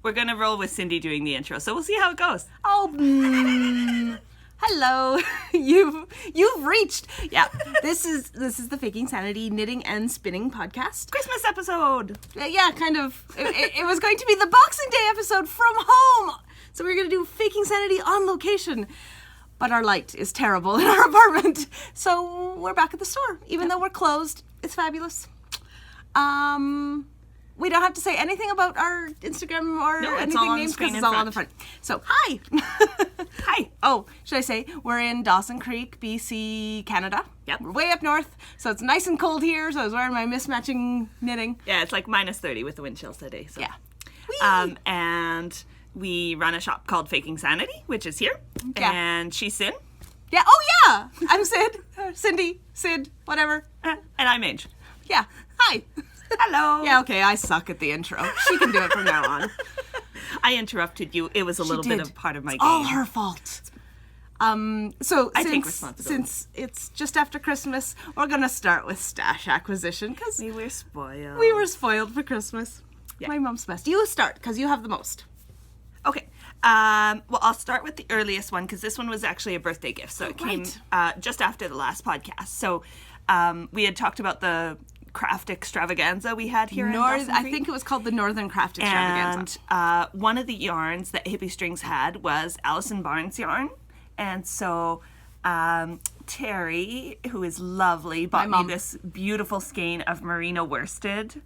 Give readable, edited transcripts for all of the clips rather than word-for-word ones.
we're going to roll with Cindy doing the intro, so we'll see how it goes. Hello. You've reached. Yeah. This is the Faking Sanity Knitting and Spinning podcast. Christmas episode. Yeah, kind of. It was going to be the Boxing Day episode from home. So we were going to do Faking Sanity on location. But our light is terrible in our apartment. So we're back at the store. Even though we're closed. It's fabulous. We don't have to say anything about our Instagram or anything names because it's all on the front. So, hi. Hi. Oh, should I say, we're in Dawson Creek, BC, Canada. Yep. We're way up north, so it's nice and cold here, so I was wearing my mismatching knitting. Yeah, it's like minus 30 with the wind chills today. So. Yeah. And we run a shop called Faking Sanity, which is here. Yeah. And she's Sin. Yeah, oh yeah! I'm Sid. Cindy, Sid, whatever. And I'm Ange. Yeah, hi. Hello. Yeah, okay, I suck at the intro. She can do it from now on. I interrupted you. It was a little bit of part of my game. All her fault. So I take responsibility. Since it's just after Christmas, we're gonna start with stash acquisition because We were spoiled. we were spoiled for Christmas. Yeah. My mom's best. You start because you have the most. Okay. Well, I'll start with the earliest one because this one was actually a birthday gift. So it came just after the last podcast. So we had talked about the craft extravaganza we had here in Dawson Creek. I think it was called the Northern Craft Extravaganza. And one of the yarns that Hippy Strings had was Allison Barnes yarn. And so Terry, who is lovely, bought me this beautiful skein of Merino worsted.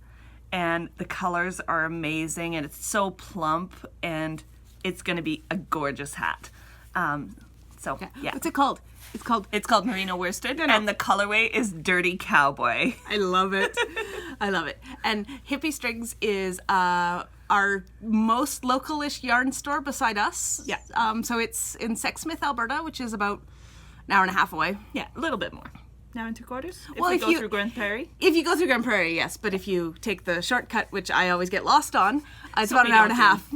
And the colors are amazing, and it's so plump, and it's going to be a gorgeous hat. Yeah. What's it called? It's called Merino worsted, and the colorway is Dirty Cowboy. I love it. I love it. And Hippy Strings is our most local-ish yarn store beside us. Yeah. So it's in Sexsmith, Alberta, which is about an hour and a half away. Yeah, a little bit more. Now and 3/4? If Well, we if go you- through Grand Prairie? If you go through Grand Prairie, yes. But if you take the shortcut, which I always get lost on, it's So about we an hour and a don't half.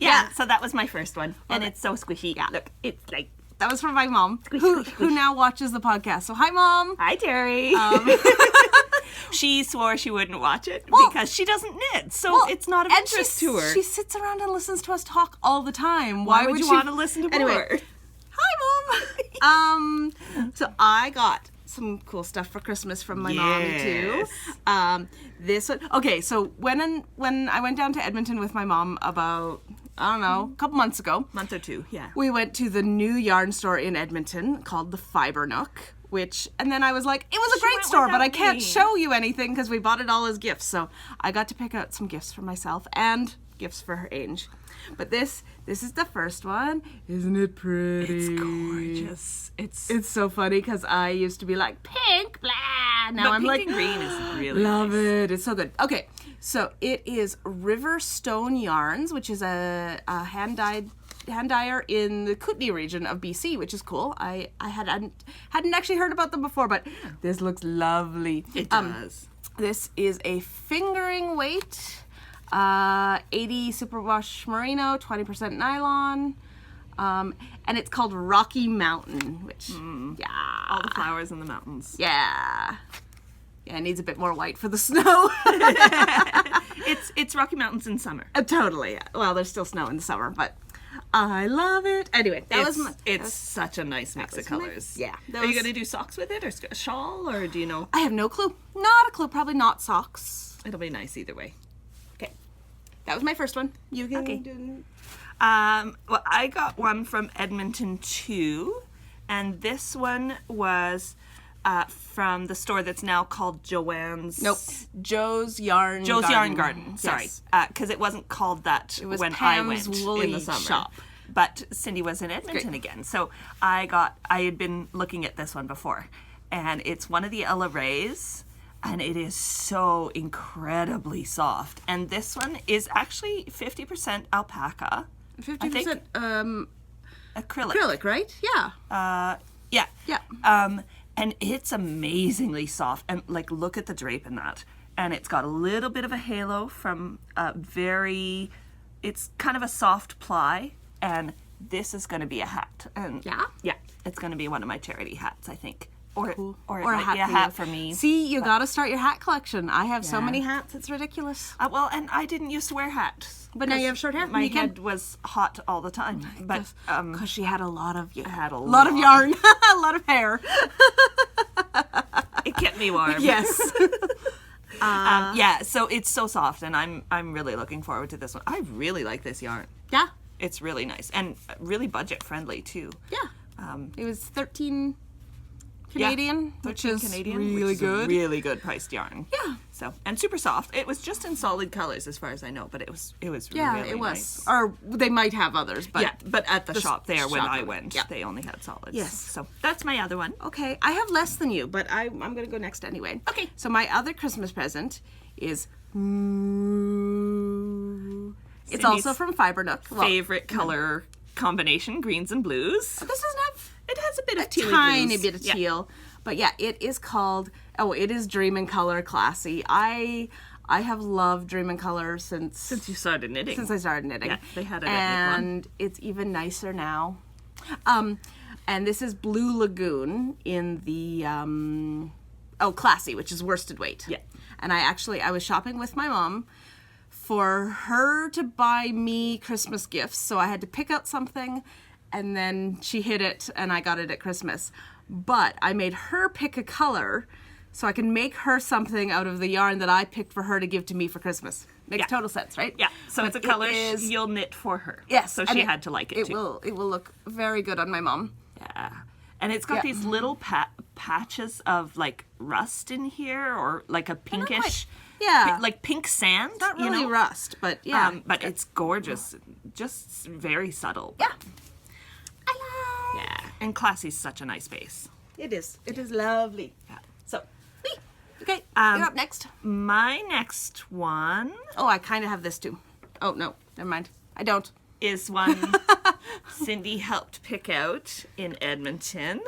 Yeah. So that was my first one. And it's so squishy. Yeah. Look, it's like... That was from my mom, who now watches the podcast. So hi, Mom. Hi, Terry. She swore she wouldn't watch it because she doesn't knit, so it's not of interest to her. She sits around and listens to us talk all the time. Why would you want to listen to more? Anyway, hi, Mom. So I got some cool stuff for Christmas from my mommy too. This one. Okay, so when I went down to Edmonton with my mom about, I don't know, a couple months ago. Month or two, yeah. We went to the new yarn store in Edmonton called the Fibre Nook, and then I was like, it was a great store, but I can't show you anything because we bought it all as gifts. So I got to pick out some gifts for myself and gifts for her Ange. But this is the first one. Isn't it pretty? It's gorgeous. It's so funny because I used to be like, pink, blah. Now I'm pink like, and green is really love nice. it. It's so good. Okay, so it is Riverstone Yarns, which is a hand dyer in the Kootenay region of BC, which is cool. I hadn't actually heard about them before, but this looks lovely. It does. This is a fingering weight, 80 superwash merino, 20% nylon, and it's called Rocky Mountain, which All the flowers in the mountains. Yeah, it needs a bit more white for the snow. It's Rocky Mountains in summer. Totally. Well, there's still snow in the summer, but I love it. Anyway, it's such a nice mix of colors. Are you going to do socks with it or a shawl, or do you know? I have no clue. Not a clue. Probably not socks. It'll be nice either way. Okay. That was my first one. You can Okay. do... Well, I got one from Edmonton too, and this one was from the store that's now called Joanne's. Nope. Joe's Yarn Garden. Sorry, Yes. because it wasn't called that was when Pam's I went woolly in the summer. shop. But Cindy was in Edmonton again, so I had been looking at this one before, and it's one of the Ella Rays. And it is so incredibly soft. And this one is actually 50% alpaca. 50% Acrylic. acrylic, right? Yeah. Yeah. Yeah. And it's amazingly soft. And like, look at the drape in that. And it's got a little bit of a halo from it's kind of a soft ply. And this is going to be a hat. And Yeah? Yeah. It's going to be one of my charity hats, I think. Or Or a like, hat, yeah, for, hat you. for me. See, you got to start your hat collection. I have so Yeah. many hats, it's ridiculous. Well, and I didn't used to wear hats. But now you have short hair. My you head can. was hot all the time. But Because she had a lot of had a lot of yarn, a lot of hair. it kept me warm. Yes. Yeah, so it's so soft, and I'm really looking forward to this one. I really like this yarn. Yeah. It's really nice and really budget friendly too. Yeah. It was 13 Canadian, which is Canadian, really which is good. a really good priced yarn. Yeah. So, and super soft. It was just in solid colors as far as I know, but it was Yeah, really it was. nice. Or they might have others, but Yeah, but at the shop there when shop I one. went, Yeah. they only had solids. Yes. So that's my other one. Okay, I have less than you, but I'm going to go next anyway. Okay. So my other Christmas present is it's also from Fibre Nook. Well, Favorite color combination, greens and blues. this doesn't have It has a bit of a teal. tiny bit of teal, but yeah, it is called. Oh, it is Dream in Color Classy. I have loved Dream in Color since You started knitting. I started knitting. Yeah, they had it at Knit One. and it's even nicer now. And this is Blue Lagoon in the Classy, which is worsted weight. Yeah. And I was shopping with my mom for her to buy me Christmas gifts, so I had to pick out something, and then she hid it, and I got it at Christmas. But I made her pick a color, so I can make her something out of the yarn that I picked for her to give to me for Christmas. Makes total sense, right? Yeah, so it's a But color it is- you'll knit for her. Yes. So and she had to like it too. It will look very good on my mom. Yeah. And it's got Yeah. these little patches of like rust in here, or like a pinkish, Yeah. like pink sand. Not really you know? rust, but yeah. But it's gorgeous, just very subtle. Yeah. Yeah. And Classy's such a nice base. It is. It is lovely. Yeah. So Okay, you're up next. my next one Oh, I kind of have this too. Oh, no. Never mind. I don't. is one Cindy helped pick out in Edmonton.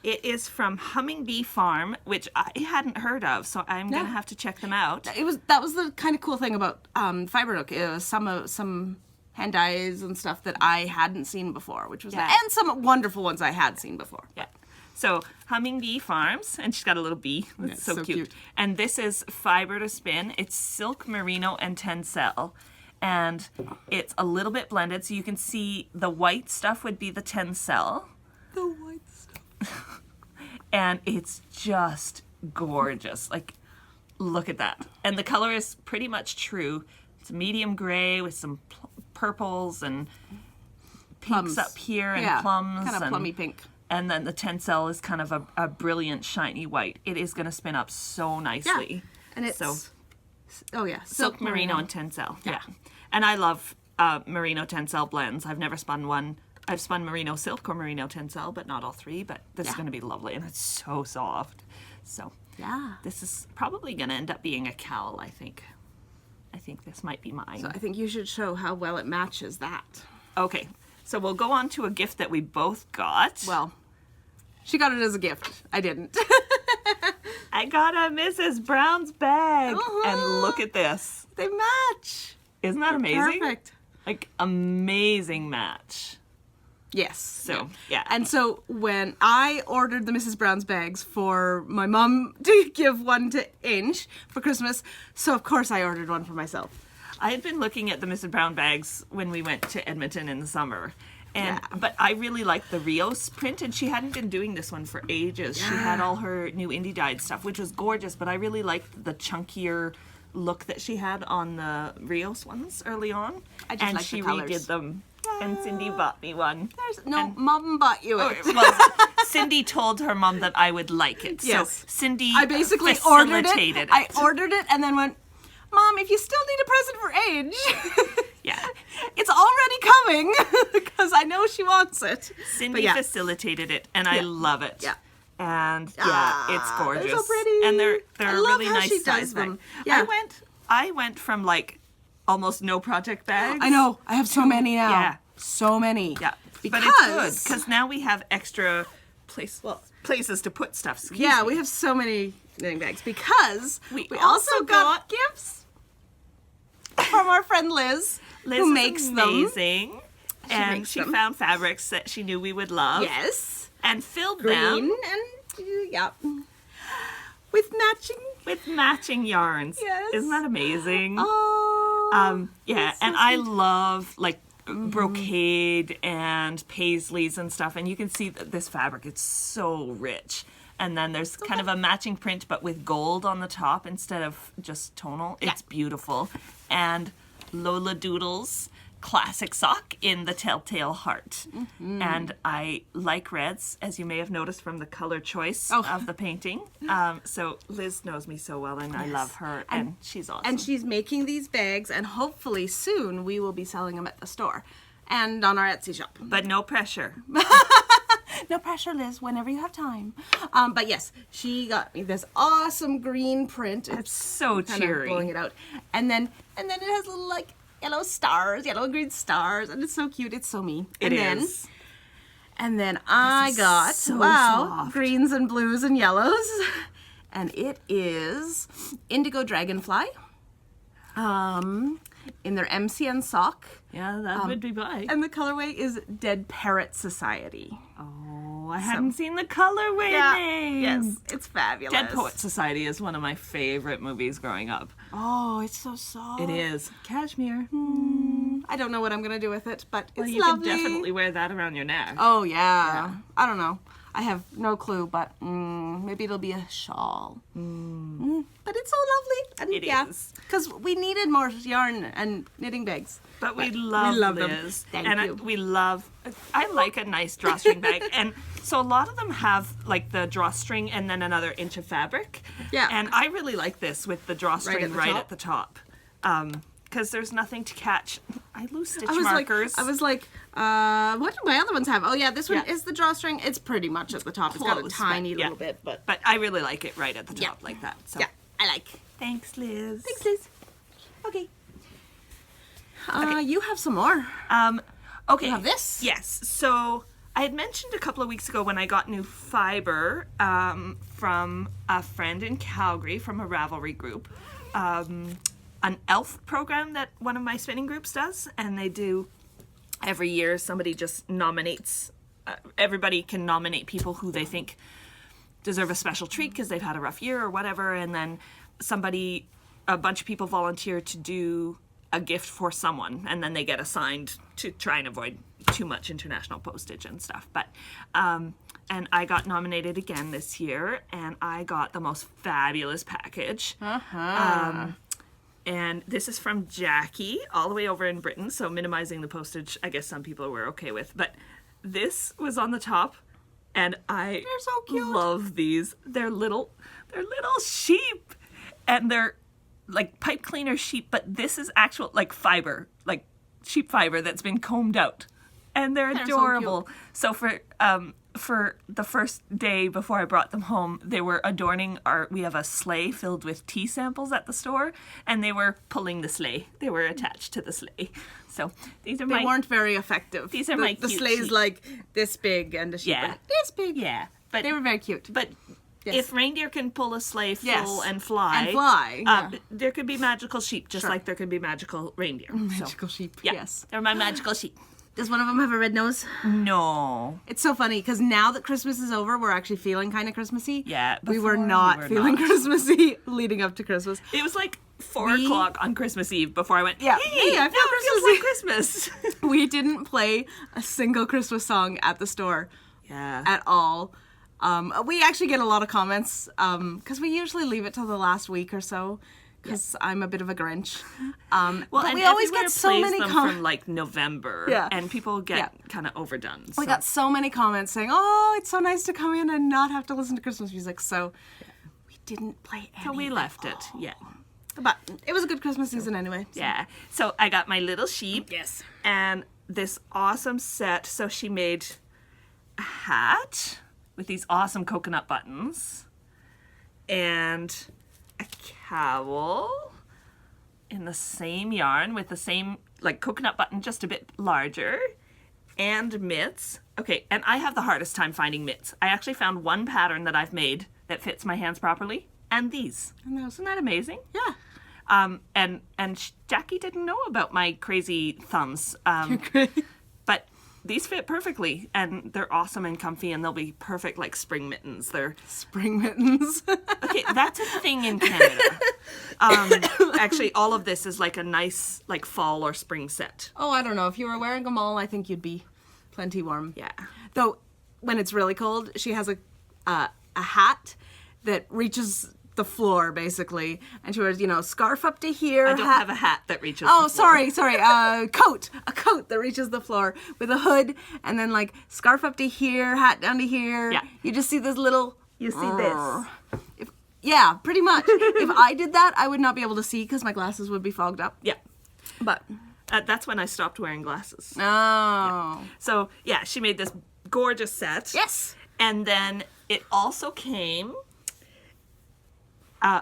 It is from Humming Bee Farm, which I hadn't heard of, so I'm gonna have to check them out. That was the kind of cool thing about Fibre Nook. It was some hand dyes and stuff that I hadn't seen before, which was Yeah. and some wonderful ones I had seen before. Yeah. So Humming Bee Farms, and she's got a little bee. It's it's so, so cute. cute. And this is fiber to spin. It's silk, merino, and tencel. And it's a little bit blended, so you can see the white stuff would be the tencel. The white stuff. And it's just gorgeous. Like, look at that. And the color is pretty much true. It's medium gray with some purples and pinks Plums. up here and plums. Kind of and, plummy pink. And then the tencel is kind of a brilliant shiny white. It is going to spin up so nicely. And it's so oh yeah, silk, merino, and tencel. Yeah. And I love merino tencel blends. I've never spun one. I've spun merino silk or merino tencel, but not all three. But this is going to be lovely, and it's so soft. So yeah. this is probably going to end up being a cowl, I think. I think this might be mine. So I think you should show how well it matches that. Okay, so we'll go on to a gift that we both got. Well, she got it as a gift. I didn't. I got a Mrs. Brown's bag, Uh-huh. and look at this. They match. Isn't that amazing? Perfect. Like, amazing match. Yes. So, yeah. And so when I ordered the Mrs. Brown's bags for my mom to give one to Inch for Christmas, so of course I ordered one for myself. I had been looking at the Mrs. Brown bags when we went to Edmonton in the summer. And Yeah. But I really liked the Rios print, and she hadn't been doing this one for ages. She had all her new indie dyed stuff, which was gorgeous, but I really liked the chunkier look that she had on the Rios ones early on. I just and like she the colours. redid them. And Cindy bought me one. Mom bought you it. Well, Cindy told her mom that I would like it. Yes. So Cindy I basically ordered facilitated it. I ordered it and then went, Mom, if you still need a present for Age, Yeah. it's already coming because I know she wants it. Cindy But yeah. facilitated it, and I love it. Yeah. And yeah, it's gorgeous. They're so pretty. And they're I a love really how nice she size does bag. them. Yeah. I went from like almost no project bags. I know. I have so many now. Yeah. So many. Yeah. Because But it's good because now we have extra places to put stuff. Excuse yeah, me. we have so many knitting bags because We also also got gifts from our friend Liz, Liz who is makes them. amazing. And makes she them. found fabrics that she knew we would love. Yes. And filled Green them. and Yeah. With matching yarns. Yes. Isn't that amazing? Oh. Yeah, so and sweet. I love like brocade and paisleys and stuff, and you can see that this fabric, it's so rich. And then there's kind of a matching print, but with gold on the top instead of just tonal. It's beautiful. And Lola-Doodles classic sock in the telltale heart. And I like reds, as you may have noticed from the color choice of the painting. So Liz knows me so well, and I love her, and she's awesome. And she's making these bags, and hopefully soon we will be selling them at the store and on our Etsy shop. But no pressure. No pressure, Liz, whenever you have time. But yes, she got me this awesome green print. It's so kind of cheery. blowing it out. And then it has little like yellow stars, yellow and green stars, and it's so cute. It's so me. It is. And then I got soft. greens and blues and yellows. And it is Indigo Dragonfly. In their MCN sock. Yeah, that would be by. And the colorway is Dead Parrot Society. Oh, I hadn't seen the colorway name. Yes, it's fabulous. Dead Poet Society is one of my favorite movies growing up. Oh, it's so soft. It is. Cashmere. I don't know what I'm going to do with it, but Well, it's you lovely. can definitely wear that around your neck. Oh, yeah. I don't know. I have no clue, but maybe it'll be a shawl. But it's so lovely. And It is. because we needed more yarn and knitting bags. But we love them. Liz. Thank and you. I like a nice drawstring bag. And so a lot of them have like the drawstring and then another inch of fabric. Yeah. And I really like this with the drawstring right top? at the top. Because there's nothing to catch. I lose stitch I was markers. like, what do my other ones have? Oh, yeah, this one is the drawstring. It's pretty much at the top. It's got a Close, tiny but, little bit, but... But I really like it right at the top like that. So. Yeah, I like. Thanks, Liz. Thanks, Liz. Okay. You have some more. Okay. You have this? Yes. So I had mentioned a couple of weeks ago when I got new fiber from a friend in Calgary from a Ravelry group, an ELF program that one of my spinning groups does, and they do every year. Somebody just nominates. Everybody can nominate people who they think deserve a special treat because they've had a rough year or whatever, and then a bunch of people volunteer to do a gift for someone, and then they get assigned to try and avoid too much international postage and stuff. But and I got nominated again this year, and I got the most fabulous package. And this is from Jackie, all the way over in Britain, so minimizing the postage, I guess some people were okay with. But this was on the top, and they're so cute. Love these. They're little sheep, and they're like pipe cleaner sheep, but this is actual like fiber, like sheep fiber that's been combed out, and they're adorable. So for the first day before I brought them home, they were adorning we have a sleigh filled with tea samples at the store, and they were pulling the sleigh. They were attached to the sleigh. So these are They weren't very effective. These are my The cute sleigh's sheep. like this big, and the sheep are this big. Yeah, but They were very cute. But Yes. if reindeer can pull a sleigh full Yes. and fly, there could be magical sheep, just like there could be magical reindeer. Magical sheep. Yeah, Yes. they're my magical sheep. Does one of them have a red nose? No. It's so funny because now that Christmas is over, we're actually feeling kind of Christmassy. Yeah, we were before not we were feeling not. Christmassy leading up to Christmas. It was like 4 o'clock on Christmas Eve before I went, Yeah. hey, I now feel it feels like Christmas. We didn't play a single Christmas song at the store Yeah. at all. We actually get a lot of comments because we usually leave it till the last week or so because I'm a bit of a Grinch. Well, but and we always everywhere get so plays many them comments. from like November, Yeah. and people get kind of overdone. We got so many comments saying, "Oh, it's so nice to come in and not have to listen to Christmas music." So we didn't play any. So we left it. Yeah. But it was a good Christmas season anyway. So. Yeah. So I got my little sheep. Yes. And this awesome set. So she made a hat with these awesome coconut buttons and a cowl in the same yarn with the same like coconut button, just a bit larger, and mitts. Okay, and I have the hardest time finding mitts. I actually found one pattern that I've made that fits my hands properly, and these. Isn't that amazing? Yeah. And Jackie didn't know about my crazy thumbs. But these fit perfectly, and they're awesome and comfy, and they'll be perfect like spring mittens. They're Spring mittens. okay. That's a thing in Canada. Actually, all of this is like a nice like fall or spring set. Oh, I don't know. If you were wearing them all, I think you'd be plenty warm. Yeah. Though, when it's really cold, she has a hat that reaches the floor, basically. And she wears, scarf up to here. I don't have a hat that reaches Oh, the floor. sorry. A coat that reaches the floor with a hood, and then like scarf up to here, hat down to here. Yeah. You just see this little... You see this. Yeah, pretty much. If I did that, I would not be able to see because my glasses would be fogged up. Yeah. But... That's when I stopped wearing glasses. Oh. Yeah. So, yeah, she made this gorgeous set. Yes. And then it also came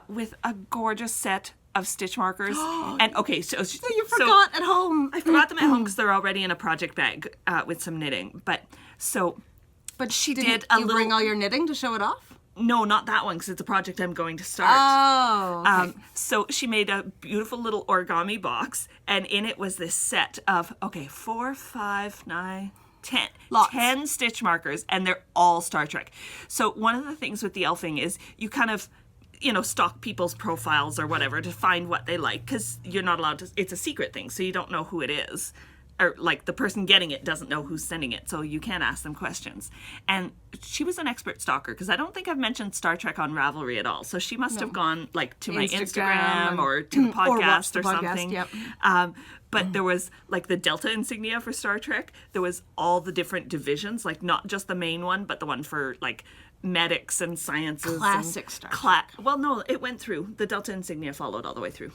with a gorgeous set of stitch markers. And, okay, so You forgot at home. I forgot them at home because they're already in a project bag with some knitting. But she did a little... bring all your knitting to show it off? No, not that one, because it's a project I'm going to start. Oh. Okay. So she made a beautiful little origami box, and in it was this set of, 4, 5, 9, 10. Lots. 10 stitch markers, and they're all Star Trek. So one of the things with the elfing is you kind of, stalk people's profiles or whatever to find what they like, because you're not allowed to, it's a secret thing, so you don't know who it is. Or, like, the person getting it doesn't know who's sending it, so you can't ask them questions. And she was an expert stalker, because I don't think I've mentioned Star Trek on Ravelry at all. So she must have gone, like, to my Instagram or to the podcast or something. Yep. But there was, like, the Delta insignia for Star Trek. There was all the different divisions, like, not just the main one, but the one for, like, medics and sciences. Classic Star Trek. Well, no, it went through. The Delta insignia followed all the way through.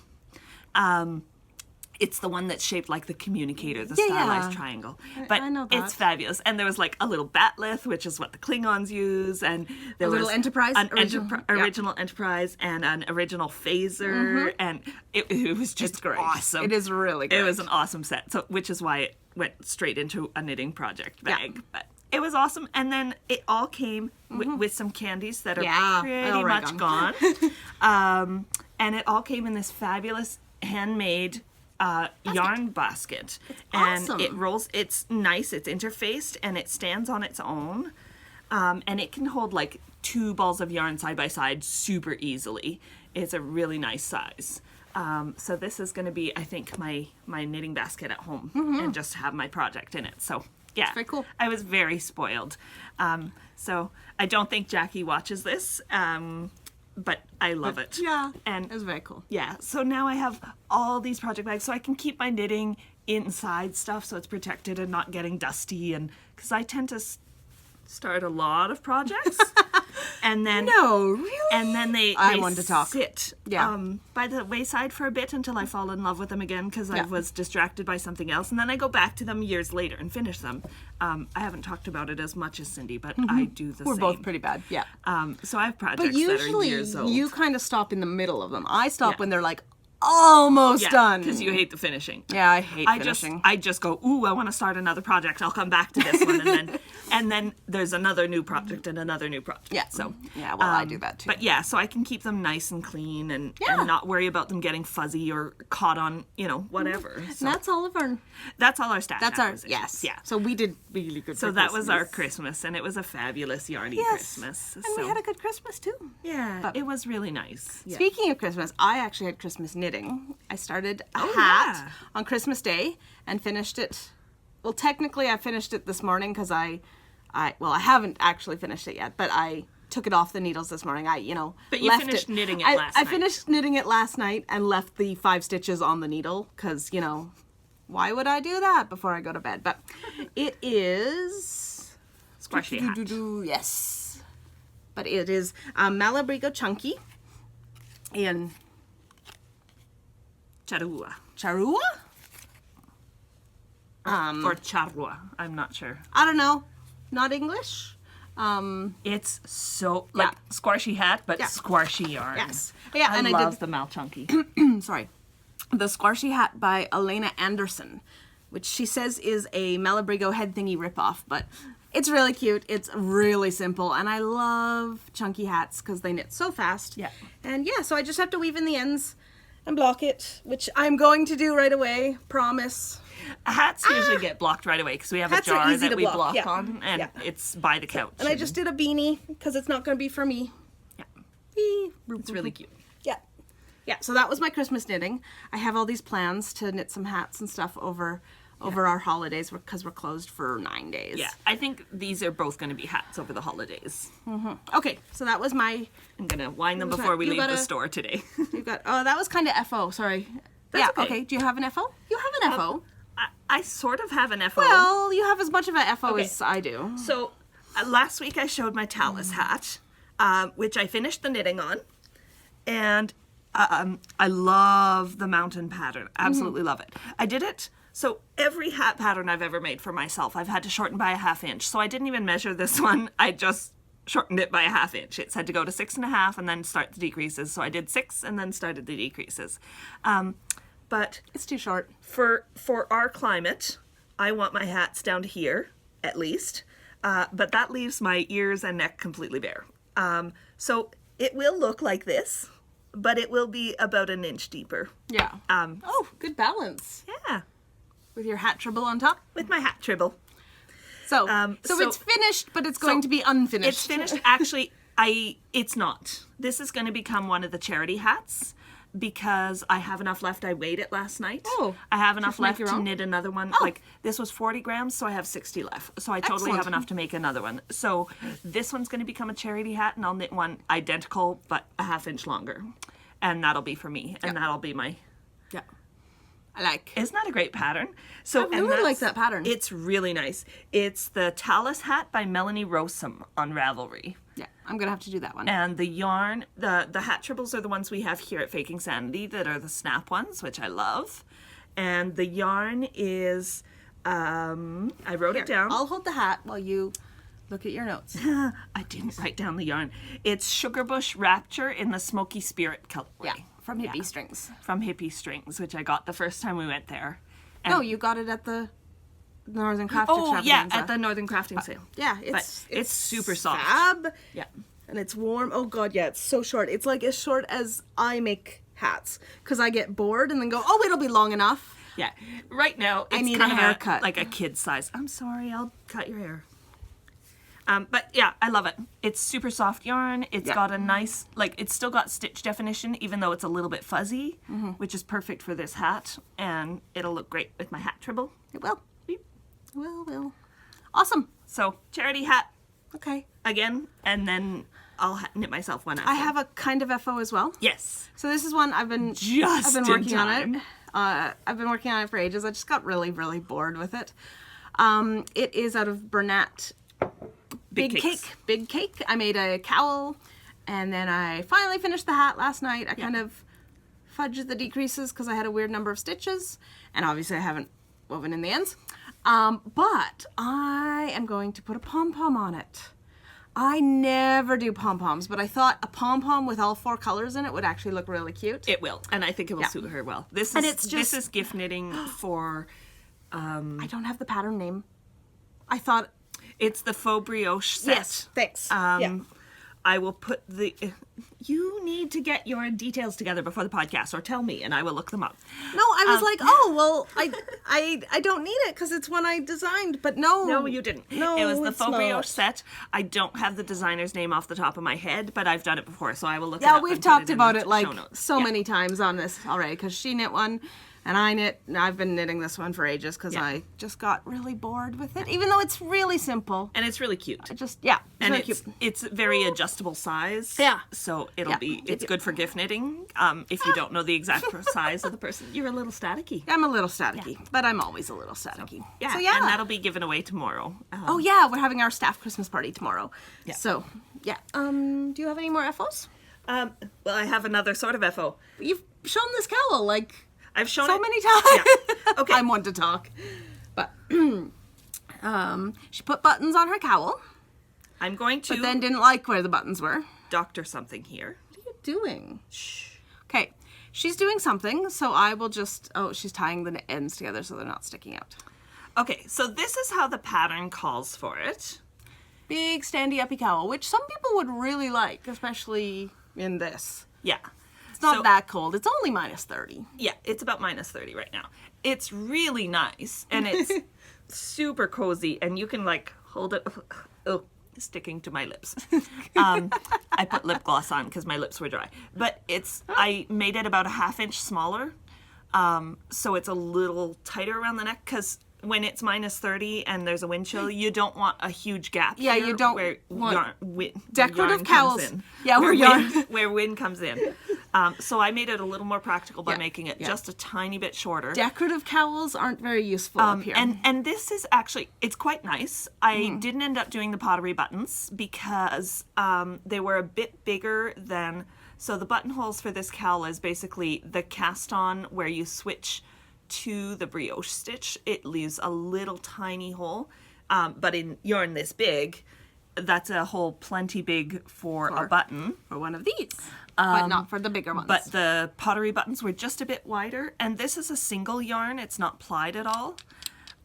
It's the one that's shaped like the communicator, the stylized triangle. But I know that. It's fabulous. And there was like a little batleth, which is what the Klingons use. And there was little Enterprise? An Original? original Enterprise and an original phaser. And it was just great. awesome. It is really great. It was an awesome set. So, which is why it went straight into a knitting project bag. But it was awesome. And then it all came with some candies that are pretty much gone. And it all came in this fabulous handmade yarn basket. And awesome. it rolls, it's nice, it's interfaced, and it stands on its own. And it can hold like 2 balls of yarn side by side super easily. It's a really nice size. So this is going to be, I think, my knitting basket at home and just have my project in it. So yeah, That's very cool. I was very spoiled. So I don't think Jackie watches this. But I love it. Yeah, and it was very cool. Yeah, so now I have all these project bags, so I can keep my knitting inside stuff, so it's protected and not getting dusty. And because I tend to start a lot of projects, and then really, and then they want to talk. Sit by the wayside for a bit until I fall in love with them again because I was distracted by something else, and then I go back to them years later and finish them. I haven't talked about it as much as Cindy, but I do the same. We're both pretty bad. Yeah. So I have projects But usually that are years old. you kind of stop in the middle of them. I stop when they're like almost done. Because you hate the finishing. Yeah, I hate finishing. I just go, ooh, I want to start another project. I'll come back to this one, and then there's another new project and another new project. Yeah. So yeah, well, I do that too. But yeah, so I can keep them nice and clean and not worry about them getting fuzzy or caught on, whatever. So And that's all of our. that's all our stash. That's our acquisitions. Yeah. So we did really good. So for that was our Christmas. Christmas, and it was a fabulous yarny Christmas. And so we had a good Christmas too. yeah, it was really nice. Yeah. Speaking of Christmas, I actually had Christmas knitting. I started a hat on Christmas Day and finished it. Well, technically, I finished it this morning because I haven't actually finished it yet, but I took it off the needles this morning. But you left finished knitting it last I night. finished knitting it last night and left the 5 stitches on the needle because, why would I do that before I go to bed? But it is... Squashy hat. Yes. But it is Malabrigo Chunky in... Charua. Charua? Or charua. I'm not sure. I don't know. Not English. It's so like squashy hat, but squashy yarn. Yes. Yeah, I and I love did the Mal Chunky. sorry. The Squashy Hat by Elena Anderson, which she says is a Malabrigo head thingy ripoff, but it's really cute. It's really simple, and I love chunky hats because they knit so fast. Yeah. And so I just have to weave in the ends and block it, which I'm going to do right away. Promise. Hats usually get blocked right away because we have Hats a are jar easy that to we block, block yeah. on, and Yeah. it's by the couch. And I just did a beanie because it's not going to be for me. Yeah. Whee! It's really cute. Yeah. Yeah, so that was my Christmas knitting. I have all these plans to knit some hats and stuff over our holidays because we're closed for 9 days. Yeah, I think these are both going to be hats over the holidays. Okay, so that was my... I'm going to wind them was before that? we You leave got the a- store today. You got... Oh, that was kind of FO, sorry. That's yeah, okay. Do you have an FO? You have an FO. I sort of have an FO. Well, you have as much of an FO Okay. as I do. So last week I showed my talus hat, which I finished the knitting on, and I love the mountain pattern. Absolutely love it. I did it. So every hat pattern I've ever made for myself, I've had to shorten by a 1/2 inch. So I didn't even measure this one. I just shortened it by a 1/2 inch. It said to go to 6.5 and then start the decreases. So I did 6 and then started the decreases. But It's too short. for our climate, I want my hats down to here, at least. But that leaves my ears and neck completely bare. So it will look like this, but it will be about 1 inch deeper. Yeah. Oh, good balance. Yeah, With your hat tribble on top. with my hat tribble. So, so- it's finished, but it's going to be unfinished. It's finished. Actually, it's not. This is going to become one of the charity hats because I have enough left. I weighed it last night. Oh, I have enough just make left your to own? knit another one. Oh. Like this was 40 grams, so I have 60 left. So I totally Excellent. have enough to make another one. So this one's going to become a charity hat, and I'll knit one identical but a 1/2 inch longer, and that'll be for me, and that'll be my. Yeah. I like. Isn't that a great pattern? So I really and like that's- that pattern. It's really nice. It's the Talus hat by Melanie Rossum on Ravelry. Yeah, I'm going to have to do that one. And the yarn, the hat tribbles are the ones we have here at Faking Sanity that are the snap ones, which I love. And the yarn is, I wrote it down. I'll hold the hat while you look at your notes. I didn't write down the yarn. It's SugarBush Rapture in the Smoky Spirit colorway. Yeah, from Hippy Strings. From Hippy Strings, which I got the first time we went there. No, you got it at the Northern Craft Oh, yeah, Extravaganza. at the Northern Crafting Sale. Yeah, But it's super soft. Fab. Yeah. And it's warm. Oh god, yeah, it's so short. It's like as short as I make hats because I get bored and then go, oh, it'll be long enough. Yeah. Right now, it's need a kind of haircut. like a kid size. I'm sorry, I'll cut your hair. But yeah, I love it. It's super soft yarn. It's Yeah. got a nice, like, it's still got stitch definition, even though it's a little bit fuzzy, which is perfect for this hat. And it'll look great with my hat tribble. It will. Beep. Will. Awesome. So, charity hat Okay. again, and then I'll knit myself one after. I have a kind of FO as well. Yes. So this is one I've been Just I've been in working on time. it. I've been working on it for ages. I just got really, really bored with it. It is out of Bernat Big Big cakes. Cake. Big Cake. I made a cowl, and then I finally finished the hat last night. I kind of fudged the decreases because I had a weird number of stitches, and obviously I haven't woven in the ends. But I am going to put a pom-pom on it. I never do pom-poms, but I thought a pom-pom with all 4 colors in it would actually look really cute. It will, and I think it will suit her well. This is And it's this just- is gift knitting for. I don't have the pattern name. I thought... It's the faux brioche set. Yes, thanks. I will put the. You need to get your details together before the podcast, or tell me, and I will look them up. No, I was like, oh, well, I don't need it because it's one I designed, but no. No, you didn't. No, it was the it's faux not. brioche set. I don't have the designer's name off the top of my head, but I've done it before, so I will look it Yeah, up. we've and put talked in about the it like show notes. so Yeah. many times on this already because she knit one and I knit. I've been knitting this one for ages because Yeah. I just got really bored with it, even though it's really simple. And it's really cute. It's And really it's cute. it's very adjustable size. Yeah. So it'll Yeah. be it's good for gift knitting. If you don't know the exact size of the person, you're a little staticky. I'm a little staticky, but I'm always a little staticky. Yeah. So yeah. And that'll be given away tomorrow. Oh yeah, we're having our staff Christmas party tomorrow. Yeah. So yeah. Do you have any more FOs? Well, I have another sort of FO. You've shown this cowl like I've shown so it many times. Yeah. Okay. I'm one to talk. But she put buttons on her cowl, I'm going to but then didn't like where the buttons were. doctor something here. What are you doing? Shh. Okay. She's doing something, so I will just... Oh, she's tying the ends together so they're not sticking out. Okay, so this is how the pattern calls for it. Big standy uppy cowl, which some people would really like, especially in this. Yeah. not that cold. It's only -30. Yeah, it's about -30 right now. It's really nice, and it's super cozy, and you can like hold it. Oh, sticking to my lips. I put lip gloss on because my lips were dry. But I made it about a 1/2 inch smaller, so it's a little tighter around the neck, because when it's -30 and there's a wind chill, you don't want a huge gap. Yeah, here you don't where want decorative yarn cowls. In, yeah, where wind comes in. So I made it a little more practical by making it just a tiny bit shorter. Decorative cowls aren't very useful up here. And this is actually, it's quite nice. I didn't end up doing the pottery buttons because they were a bit bigger than, so the buttonholes for this cowl is basically the cast on where you switch to the brioche stitch. It leaves a little tiny hole, but in yarn this big, that's a hole plenty big for a button. For one of these, but not for the bigger ones. But the pottery buttons were just a bit wider, and this is a single yarn. It's not plied at all.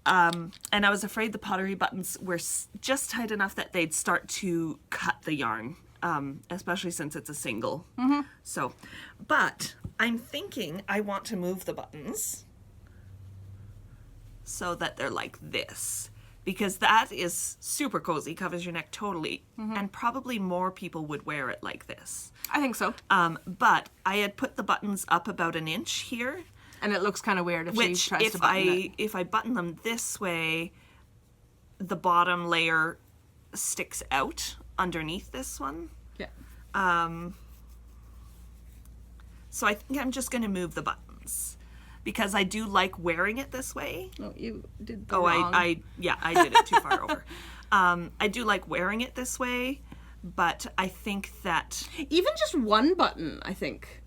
And I was afraid the pottery buttons were just tight enough that they'd start to cut the yarn, especially since it's a single. So, but I'm thinking I want to move the buttons so that they're like this, because that is super cozy, covers your neck totally, and probably more people would wear it like this. I think so. But I had put the buttons up about 1 inch here, and it looks kind of weird if she which tries to button it. if I button them this way, the bottom layer sticks out underneath this one. Yeah. So I think I'm just going to move the buttons, because I do like wearing it this way. Oh, you did the wrong. I did it too far over. I do like wearing it this way, but I think that even just one button, I think,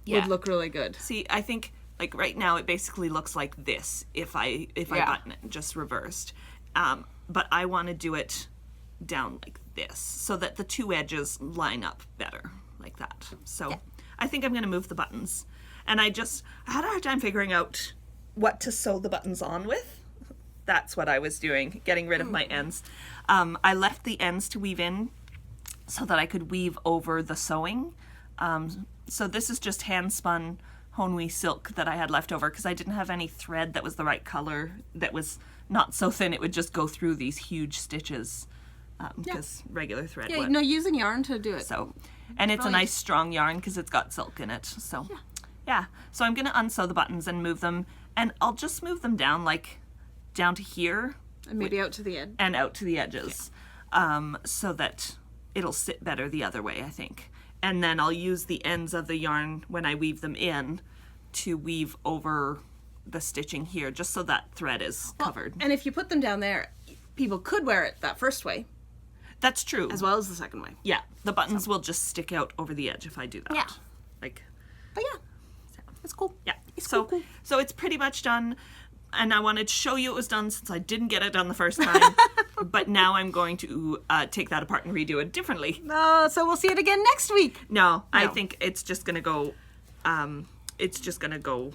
would look really good. See, I think like right now it basically looks like this if I button it, just reversed. But I want to do it down like this so that the two edges line up better like that. So I think I'm going to move the buttons. And I had a hard time figuring out what to sew the buttons on with. That's what I was doing, getting rid of my ends. I left the ends to weave in so that I could weave over the sewing. So this is just hand-spun Haunui silk that I had left over because I didn't have any thread that was the right color, that was not so thin it would just go through these huge stitches, because regular thread would. No, using yarn to do it. So, and it's a nice strong yarn because it's got silk in it. So, so I'm going to unsew the buttons and move them, and I'll just move them down like down to here. And maybe out to the edge. And out to the edges, so that it'll sit better the other way, I think. And then I'll use the ends of the yarn when I weave them in to weave over the stitching here, just so that thread is covered. And if you put them down there, people could wear it that first way. That's true. As well as the second way. Yeah, the buttons will just stick out over the edge if I do that. Yeah. Like, but yeah, it's cool. Yeah. It's so cool. So it's pretty much done, and I wanted to show you it was done since I didn't get it done the first time. But now I'm going to take that apart and redo it differently. So we'll see it again next week. No, I think it's just gonna go. It's just gonna go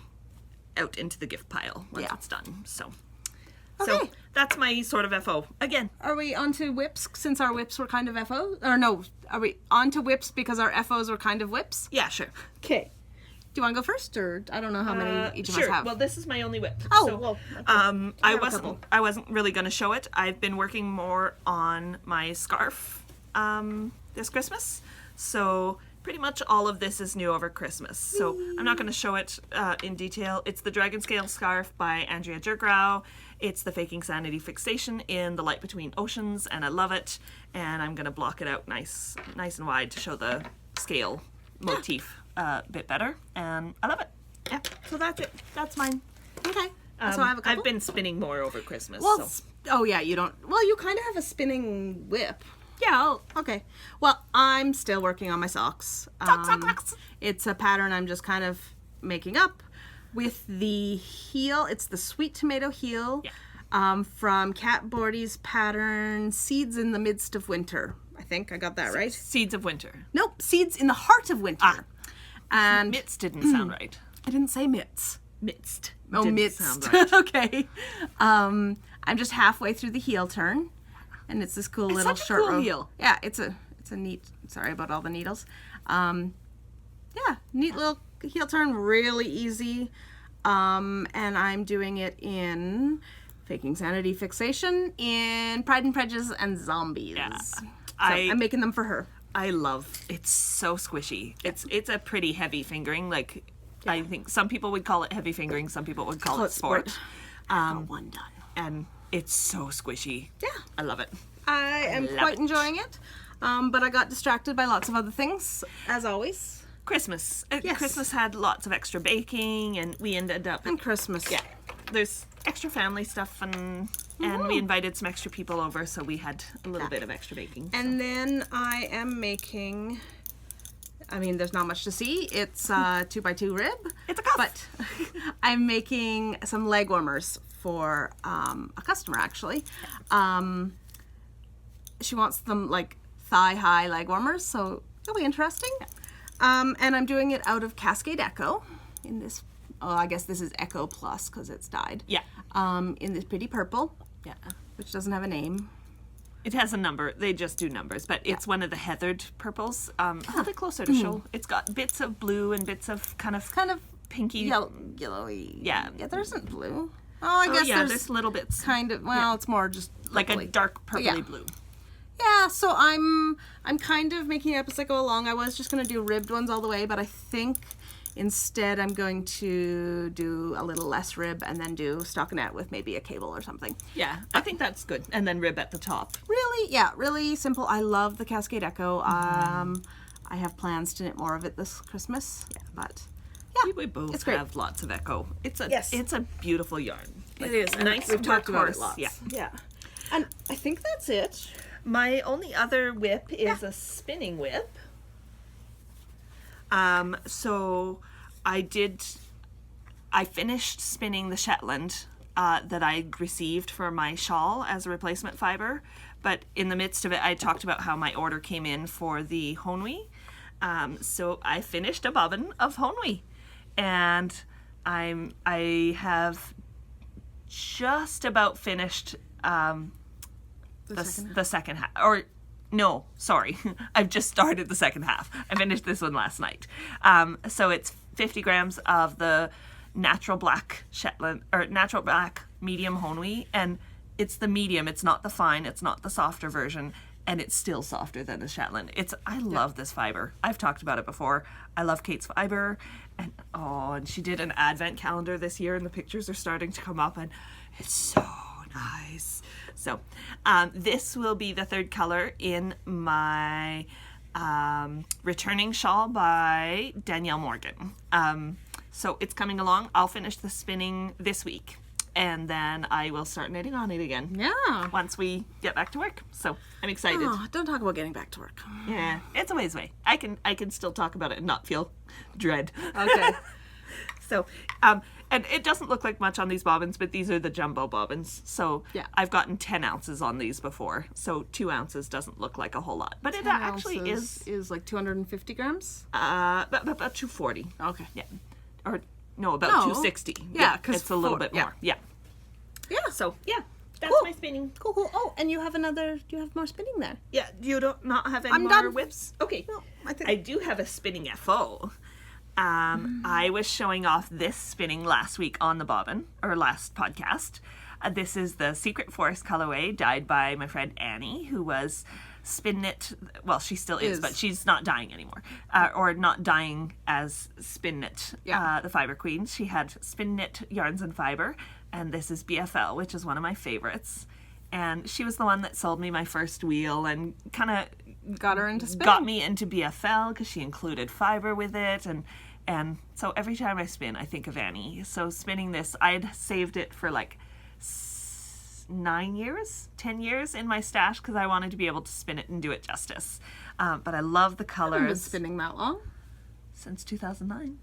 out into the gift pile once it's done. So. Okay. So that's my sort of FO. Again. Are we on to whips since our whips were kind of FO? Or no, are we on to whips because our FOs were kind of whips? Yeah, sure. Okay. Do you want to go first, or I don't know how many each of us have? Well, this is my only whip. Oh, so, well. Okay. I wasn't really going to show it. I've been working more on my scarf this Christmas. So pretty much all of this is new over Christmas. So I'm not going to show it in detail. It's the Dragon Scale Scarf by Andrea Jergrau. It's the Faking Sanity Fixation in the Light Between Oceans, and I love it. And I'm going to block it out nice and wide to show the scale motif a bit better. And I love it. Yeah, so that's it. That's mine. Okay. So I have a couple? I've been spinning more over Christmas. Well, so. Oh yeah, you don't. Well, you kind of have a spinning whip. Yeah. Okay. Well, I'm still working on my socks. Socks. It's a pattern I'm just kind of making up with the heel. It's the sweet tomato heel from Kat Bordy's pattern Seeds in the Midst of Winter. I think I got that right. Seeds of Winter. Nope. Seeds in the Heart of Winter. And mitts didn't sound right. I didn't say mitts. Midst. Oh, didn't midst. sound right. Okay. I'm just halfway through the heel turn, and it's this cool little such a short cool row. heel. Yeah, it's a neat. Sorry about all the needles. Yeah, neat little heel turn, really easy. And I'm doing it in Faking Sanity, Fixation, in Pride and Prejudice, and Zombies. Yeah. So I'm making them for her. I love, it's so squishy. It's a pretty heavy fingering. Like, I think some people would call it heavy fingering, some people would call it sport. One done. And it's so squishy. Yeah. I love it. I am quite enjoying it. But I got distracted by lots of other things, as always. Christmas. Yes. Christmas had lots of extra baking, and we ended up... And Christmas. Yeah. There's extra family stuff, and we invited some extra people over, so we had a little bit of extra baking. And then I am making... I mean, there's not much to see. It's a 2x2 rib. It's a cuff. But I'm making some leg warmers for a customer, actually. She wants them, like, thigh-high leg warmers, so it'll be interesting. And I'm doing it out of Cascade Echo in this, I guess this is Echo Plus because it's dyed. Yeah. In this pretty purple. Yeah. Which doesn't have a name. It has a number. They just do numbers, but it's one of the heathered purples. Hold it closer to show. It's got bits of blue and bits of kind of pinky. Yellowy. Yeah. Yeah, there isn't blue. Oh, I guess there's little bits. Kind of, well, it's more just like purpley. a dark purpley blue. Yeah, so I'm kind of making it up as I go along. I was just going to do ribbed ones all the way, but I think instead I'm going to do a little less rib and then do stockinette with maybe a cable or something. Yeah, I think that's good. And then rib at the top. Really simple. I love the Cascade Echo. I have plans to knit more of it this Christmas. Yeah, but yeah, we both it's great. have lots of Echo. It's a Yes. beautiful yarn. It is nice. We've talked about it workhorse. lots. Yeah. And I think that's it. My only other whip is a spinning whip. So I finished spinning the Shetland that I received for my shawl as a replacement fiber, but in the midst of it, I talked about how my order came in for the Haunui. So I finished a bobbin of Haunui, and I have just about finished the second half, or no, sorry, I've just started the second half. I finished this one last night. So it's 50 grams of the natural black Shetland, or natural black medium Haunui, and it's the medium, it's not the fine, it's not the softer version, and it's still softer than the Shetland. I love this fiber. I've talked about it before. I love Kate's fiber, and she did an advent calendar this year, and the pictures are starting to come up, and it's so nice. So this will be the third color in my returning shawl by Danielle Morgan. So it's coming along. I'll finish the spinning this week, and then I will start knitting on it again. Yeah. Once we get back to work. So I'm excited. Oh, don't talk about getting back to work. Yeah, it's a ways away. I can still talk about it and not feel dread. Okay. So, and it doesn't look like much on these bobbins, but these are the jumbo bobbins. So yeah. I've gotten 10 ounces on these before. So 2 ounces doesn't look like a whole lot, but it actually is like 250 grams. About 240. Okay. Yeah. Or no, about 260. Yeah, because it's a little bit more. Yeah. Yeah. So yeah, that's Cool. my spinning. Cool. Oh, and you have more spinning there? Yeah. You don't not have any I'm more done. whips? Okay. No, I think I do have a spinning FO. I was showing off this spinning last week on the bobbin, or last podcast. This is the Secret Forest colorway dyed by my friend Annie, who was SpinKnit, well, she still is, but she's not dyeing anymore, or not dyeing as SpinKnit, the Fiber Queen. She had SpinKnit Yarns and Fibre, and this is BFL, which is one of my favorites. And she was the one that sold me my first wheel and kind of got me into BFL because she included fiber with it, and so every time I spin I think of Annie. So spinning this, I'd saved it for like 10 years in my stash because I wanted to be able to spin it and do it justice. But I love the colors. I've been spinning that long? Since 2009.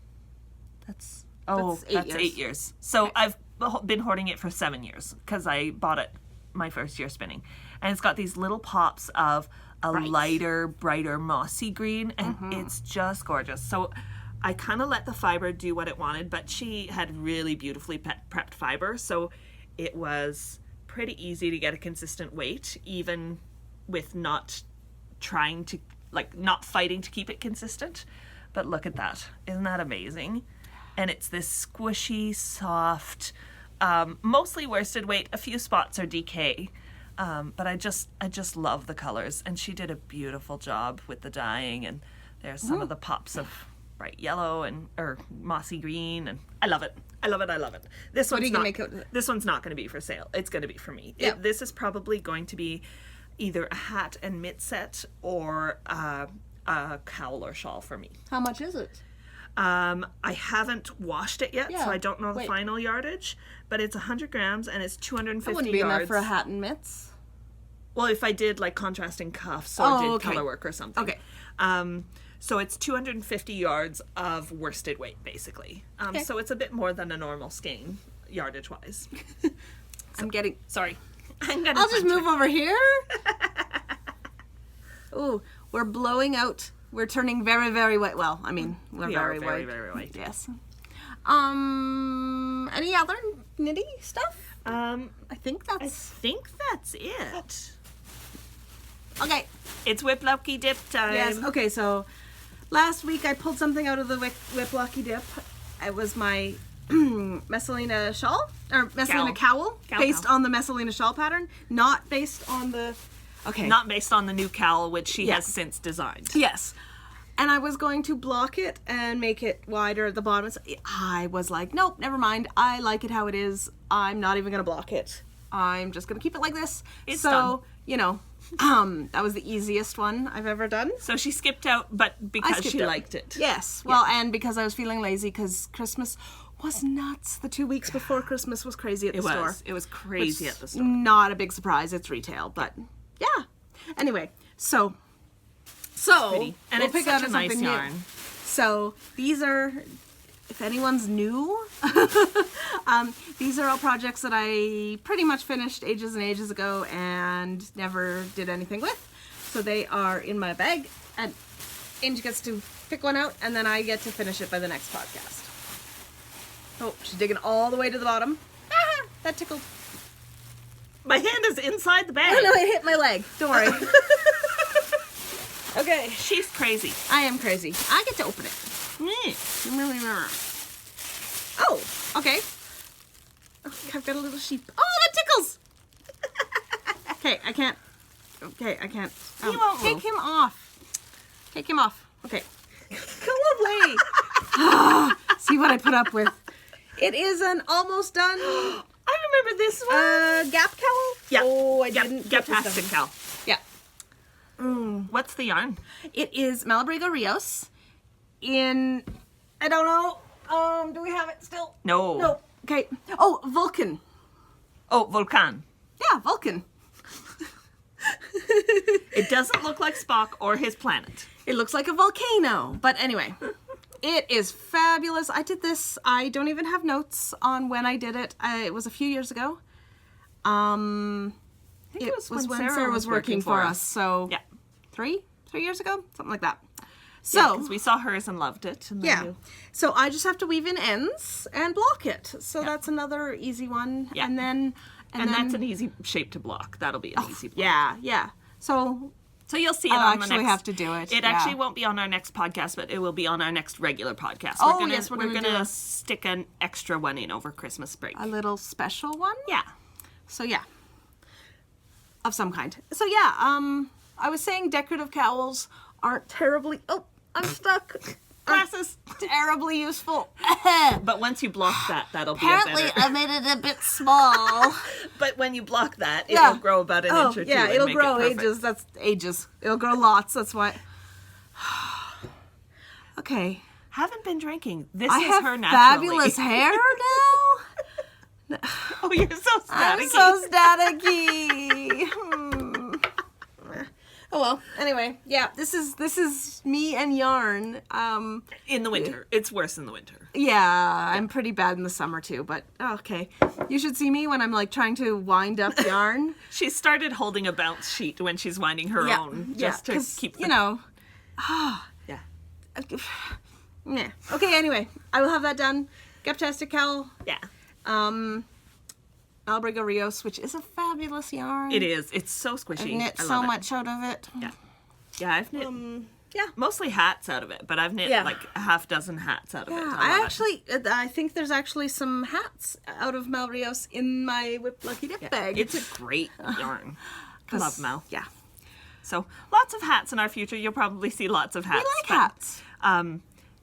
That's 8 years. So okay. I've been hoarding it for 7 years because I bought it my first year spinning, and it's got these little pops of a lighter, brighter mossy green, and it's just gorgeous. So I kind of let the fiber do what it wanted, but she had really beautifully prepped fiber, so it was pretty easy to get a consistent weight, even with not trying to, not fighting to keep it consistent. But look at that. Isn't that amazing? And it's this squishy, soft, mostly worsted weight. A few spots are DK. But I just love the colors. And she did a beautiful job with the dyeing. And there's some of the pops of bright yellow or mossy green. And I love it. I love it. I love it. This one's not going to be for sale. It's going to be for me. Yeah. This is probably going to be either a hat and mitt set or a cowl or shawl for me. How much is it? I haven't washed it yet, so I don't know the final yardage, but it's 100 grams and it's 250 That wouldn't be yards. enough for a hat and mitts. Well, if I did like contrasting cuffs or did color work or something. Okay. So it's 250 yards of worsted weight, basically. So it's a bit more than a normal skein, yardage-wise. Sorry. I'll just move over here. Ooh, we're blowing out. We're turning very, very white. Well, I mean, we're very white. Very white. Yes. Any other nitty stuff? I think that's it. Okay. It's Whip Lucky Dip time. Yes. Okay, so last week I pulled something out of the Whip Lucky Dip. It was my Messalina shawl, or Messalina cowl, based on the Messalina shawl pattern, not based on the... Okay. Not based on the new cowl, which she has since designed. Yes. And I was going to block it and make it wider at the bottom. So I was like, nope, never mind. I like it how it is. I'm not even going to block it. I'm just going to keep it like this. It's done. You know, that was the easiest one I've ever done. So she skipped out, but because she liked it. Yes. Well, and because I was feeling lazy because Christmas was nuts. The 2 weeks before Christmas was crazy at the store. It was crazy at the store. Not a big surprise. It's retail, but yeah. Anyway, so and we'll it's pick such out a nice something yarn. New. So these are, if anyone's new, these are all projects that I pretty much finished ages and ages ago and never did anything with. So they are in my bag, and Angie gets to pick one out, and then I get to finish it by the next podcast. Oh, she's digging all the way to the bottom. Ah, that tickled. My hand is inside the bag. Oh no, it hit my leg. Don't worry. Okay. She's crazy. I am crazy. I get to open it. Oh, okay. Oh, I've got a little sheep. Oh, that tickles. Okay, I can't. He won't take move. him off. Take him off. Okay. Lovely. See what I put up with. It is an almost done I remember this one. Gap cowl. Yeah. Oh, I didn't Gap put this plastic down. cowl. Yeah. What's the yarn? It is Malabrigo Rios in, I don't know, do we have it still? No. No. Okay. Oh, Vulcan. Oh, Volcan. Yeah, Vulcan. It doesn't look like Spock or his planet. It looks like a volcano. But anyway, it is fabulous. I did this. I don't even have notes on when I did it. It was a few years ago. I think it was when Sarah was working for us. So yeah. 3 years ago, something like that. So because we saw hers and loved it. And yeah. So I just have to weave in ends and block it. So that's another easy one. Yeah. And then that's an easy shape to block. That'll be an easy block. Yeah. So you'll see it I'll on the next. actually have to do it. It actually won't be on our next podcast, but it will be on our next regular podcast. Oh, we're gonna gonna stick an extra one in over Christmas break. a little special one. Yeah. So yeah, of some kind. So yeah, I was saying decorative cowls aren't terribly. Oh, I'm stuck. Glasses. Terribly useful. But once you block that, that'll Apparently, be a better. I made it a bit small. But when you block that, it'll grow about an inch or two. Yeah, and it'll make grow it perfect. ages. That's ages. It'll grow lots. That's why. Okay. Haven't been drinking. This I is have her naturally. fabulous hair now. Oh, you're so staticky. I'm so staticky. Oh well. Anyway, yeah. This is me and yarn. In the winter. It's worse in the winter. Yeah, I'm pretty bad in the summer too. But okay, you should see me when I'm like trying to wind up yarn. She started holding a bounce sheet when she's winding her own, just to 'cause, keep. you know. Yeah. Yeah. Okay. Anyway, I will have that done. Gaptastic cowl. Yeah. Malabrigo Rios, which is a fabulous yarn. It is. It's so squishy. I've knit I so love it. much out of it. Yeah. Yeah, I've knit Yeah. Mostly hats out of it, but I've knit like a half dozen hats out of it. I think there's actually some hats out of Rios in my Whip Lucky Dip bag. It's a great yarn. I love Mal. Yeah. So lots of hats in our future. You'll probably see lots of hats. We like hats.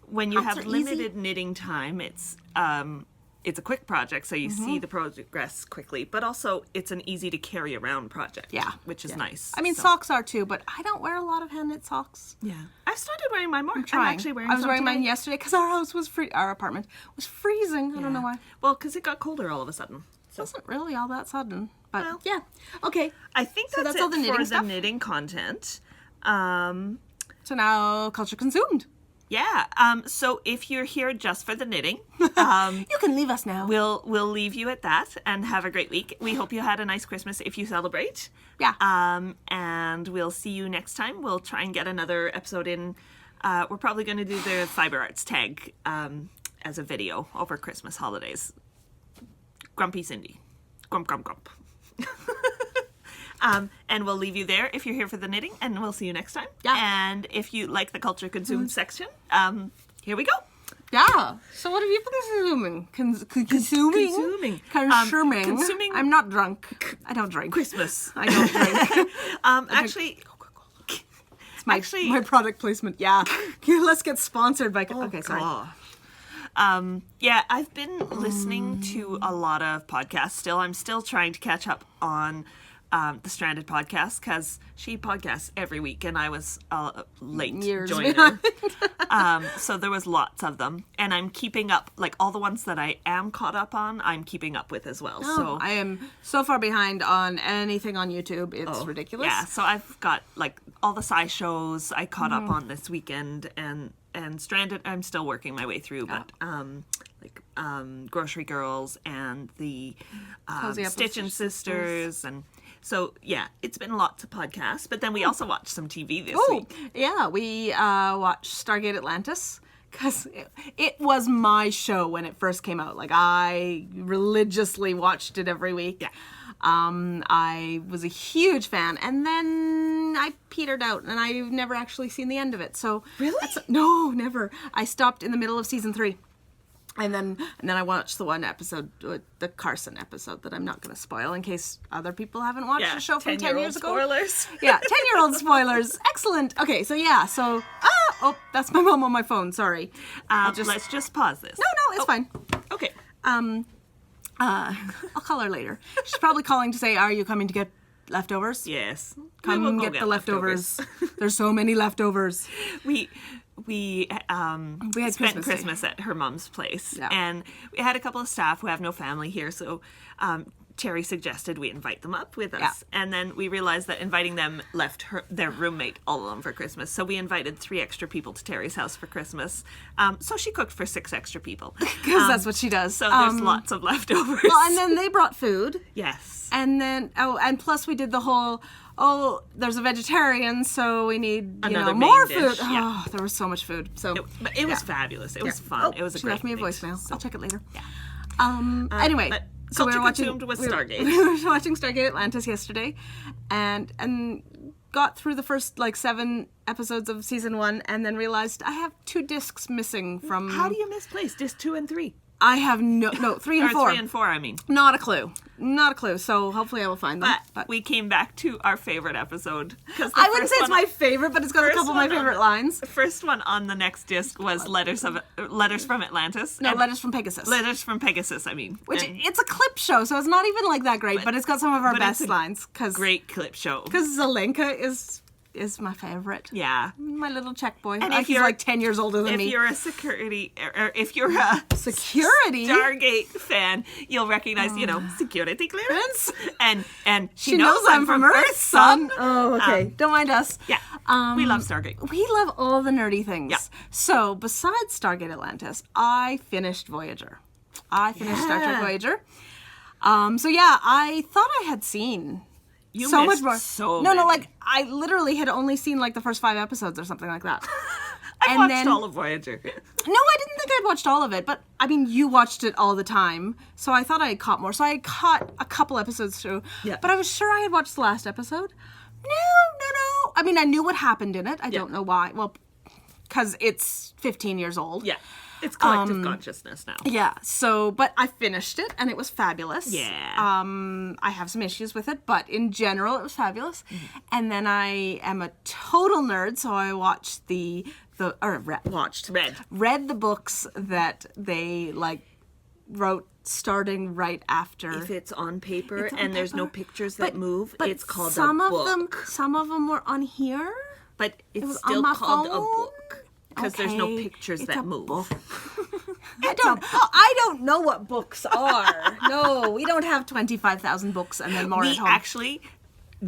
When you Hats have are limited easy. knitting time, it's a quick project, so you see the progress quickly, but also it's an easy to carry around project. Yeah. Which is nice. I mean, socks are too, but I don't wear a lot of hand knit socks. Yeah. I've started wearing mine more. I'm actually wearing I was some wearing today. mine yesterday because our apartment was freezing. I don't know why. Well, because it got colder all of a sudden. It wasn't really all that sudden, but Well, yeah. Okay. I think So that's that's all the it knitting for stuff? the knitting content. So now culture consumed. Yeah. So if you're here just for the knitting, You can leave us now. we'll leave you at that and have a great week. We hope you had a nice Christmas if you celebrate. Yeah. And we'll see you next time. We'll try and get another episode in. We're probably going to do the Fiber Arts tag as a video over Christmas holidays. Grumpy Cindy. Grump, grump, grump. And we'll leave you there if you're here for the knitting, and we'll see you next time. Yeah. And if you like the culture consumed section, here we go. Yeah. So what have you been consuming? Consuming. Consuming. Consuming. I'm not drunk. I don't drink. Christmas. I don't drink. Actually, It's my product placement. Yeah. Let's get sponsored by. Okay, sorry. Yeah, I've been listening to a lot of podcasts still. I'm still trying to catch up on the Stranded podcast because she podcasts every week and I was a late Years joiner. So there was lots of them. And I'm keeping up, like all the ones that I am caught up on, I'm keeping up with as well. So I am so far behind on anything on YouTube. It's ridiculous. yeah, so I've got like all the sci shows I caught up on this weekend and Stranded I'm still working my way through, but Grocery Girls and the Cozy Up Stitch with and Sisters and so yeah, it's been lots of podcasts, but then we also watched some TV this week. Yeah, we watched Stargate Atlantis because it was my show when it first came out. Like I religiously watched it every week. Yeah. I was a huge fan, and then I petered out, and I've never actually seen the end of it. So Really? No, never. I stopped in the middle of season 3. And then I watched the one episode, the Carson episode, that I'm not going to spoil in case other people haven't watched the show from 10 years ago. Spoilers. Yeah, 10-year-old spoilers. Excellent. Okay, so yeah, that's my mom on my phone. Sorry. Let's just pause this. No, it's fine. Okay. I'll call her later. She's probably calling to say, "Are you coming to get leftovers? Yes. Come We will go get the leftovers." There's so many leftovers. We had spent Christmas Christmas at her mom's place, Yeah. and we had a couple of staff who have no family here, so Terry suggested we invite them up with us, Yeah. and then we realized that inviting them left their roommate all alone for Christmas, so we invited 3 extra people to Terry's house for Christmas. So she cooked for 6 extra people. Because that's what she does. So there's lots of leftovers. Well, and then they brought food. Yes. And then, and plus we did the whole, there's a vegetarian, so we need, Another main more dish, food. yeah. Oh, there was so much food. So But it was fabulous. It was fun. It was a she great left me a thing. voicemail. So- I'll check it later. Yeah. Anyway, but so we Culture were watching. Consumed was Stargate. We were watching Stargate Atlantis yesterday, and got through the first 7 episodes of season 1, and then realized I have 2 discs missing from. How do you misplace disc 2 and 3? I have no 3 and Or 4. 3 and 4, I mean. Not a clue. So hopefully I will find them. But we came back to our favorite episode. I wouldn't say it's my favorite, but it's got a couple of my favorite lines. The first one on the next disc was Letters from Atlantis. No, And Letters from Pegasus. Letters from Pegasus, I mean. Which And it's a clip show, so it's not even that great, but it's got some of our but best it's a lines. great clip show. Because Zelenka is my favorite. Yeah. My little Czech boy. And He's 10 years older than If me. you're a security, or if you're a Security? Stargate fan, you'll recognize, security clearance. And She knows I'm from Earth, son. Oh, okay. Don't mind us. Yeah. We love Stargate. We love all the nerdy things. Yeah. So, besides Stargate Atlantis, I finished Voyager. I finished Star Trek Voyager. So yeah, I thought I had seen You so missed much more. so No, many. I literally had only seen the first 5 episodes or something like that. I watched all of Voyager. No, I didn't think I'd watched all of it, but I mean, you watched it all the time, so I thought I had caught more. So I had caught a couple episodes through, Yeah. but I was sure I had watched the last episode. No, I mean, I knew what happened in it. I don't know why. Well, because it's 15 years old. Yeah. It's collective consciousness now. Yeah, so, but I finished it, and it was fabulous. Yeah. I have some issues with it, but in general, it was fabulous. And then I am a total nerd, so I watched read the books that they, like, wrote starting right after. If it's on paper and there's no pictures that move, it's called some a of book. Some of them were on here. But it's was still on my called a phone. book. Because there's no Okay, pictures it's that a move. book. I don't know what books are. No, we don't have 25,000 books and then more We at home. actually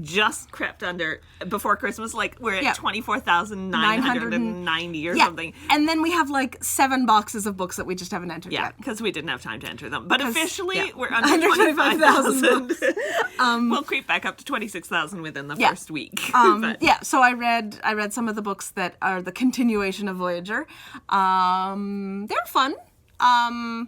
just crept under, before Christmas, like, we're at 24,990 or something. And then we have like 7 boxes of books that we just haven't entered Yeah, yet. because we didn't have time to enter them. But officially, yeah. we're under 25,000 books. We'll creep back up to 26,000 within the first week. But Yeah, so I read some of the books that are the continuation of Voyager. They're fun. Yeah,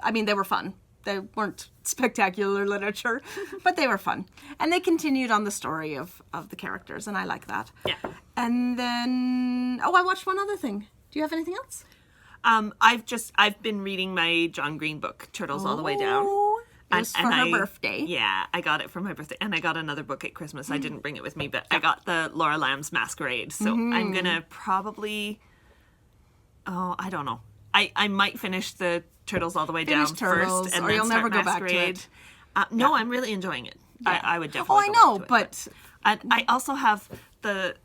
I mean, they were fun. They weren't spectacular literature, but they were fun. And they continued on the story of the characters, and I like that. Yeah. And then, I watched one other thing. Do you have anything else? I've been reading my John Green book, Turtles All the Way Down. It was for her birthday. Yeah, I got it for my birthday. And I got another book at Christmas. I didn't bring it with me, but I got the Laura Lamb's Masquerade. So I'm going to probably... Oh, I don't know. I might finish the Turtles All the Way Down first, and or then you'll start never go back to Masquerade. it. No, I'm really enjoying it. Yeah. I would definitely. I go know, back to it, but I also have the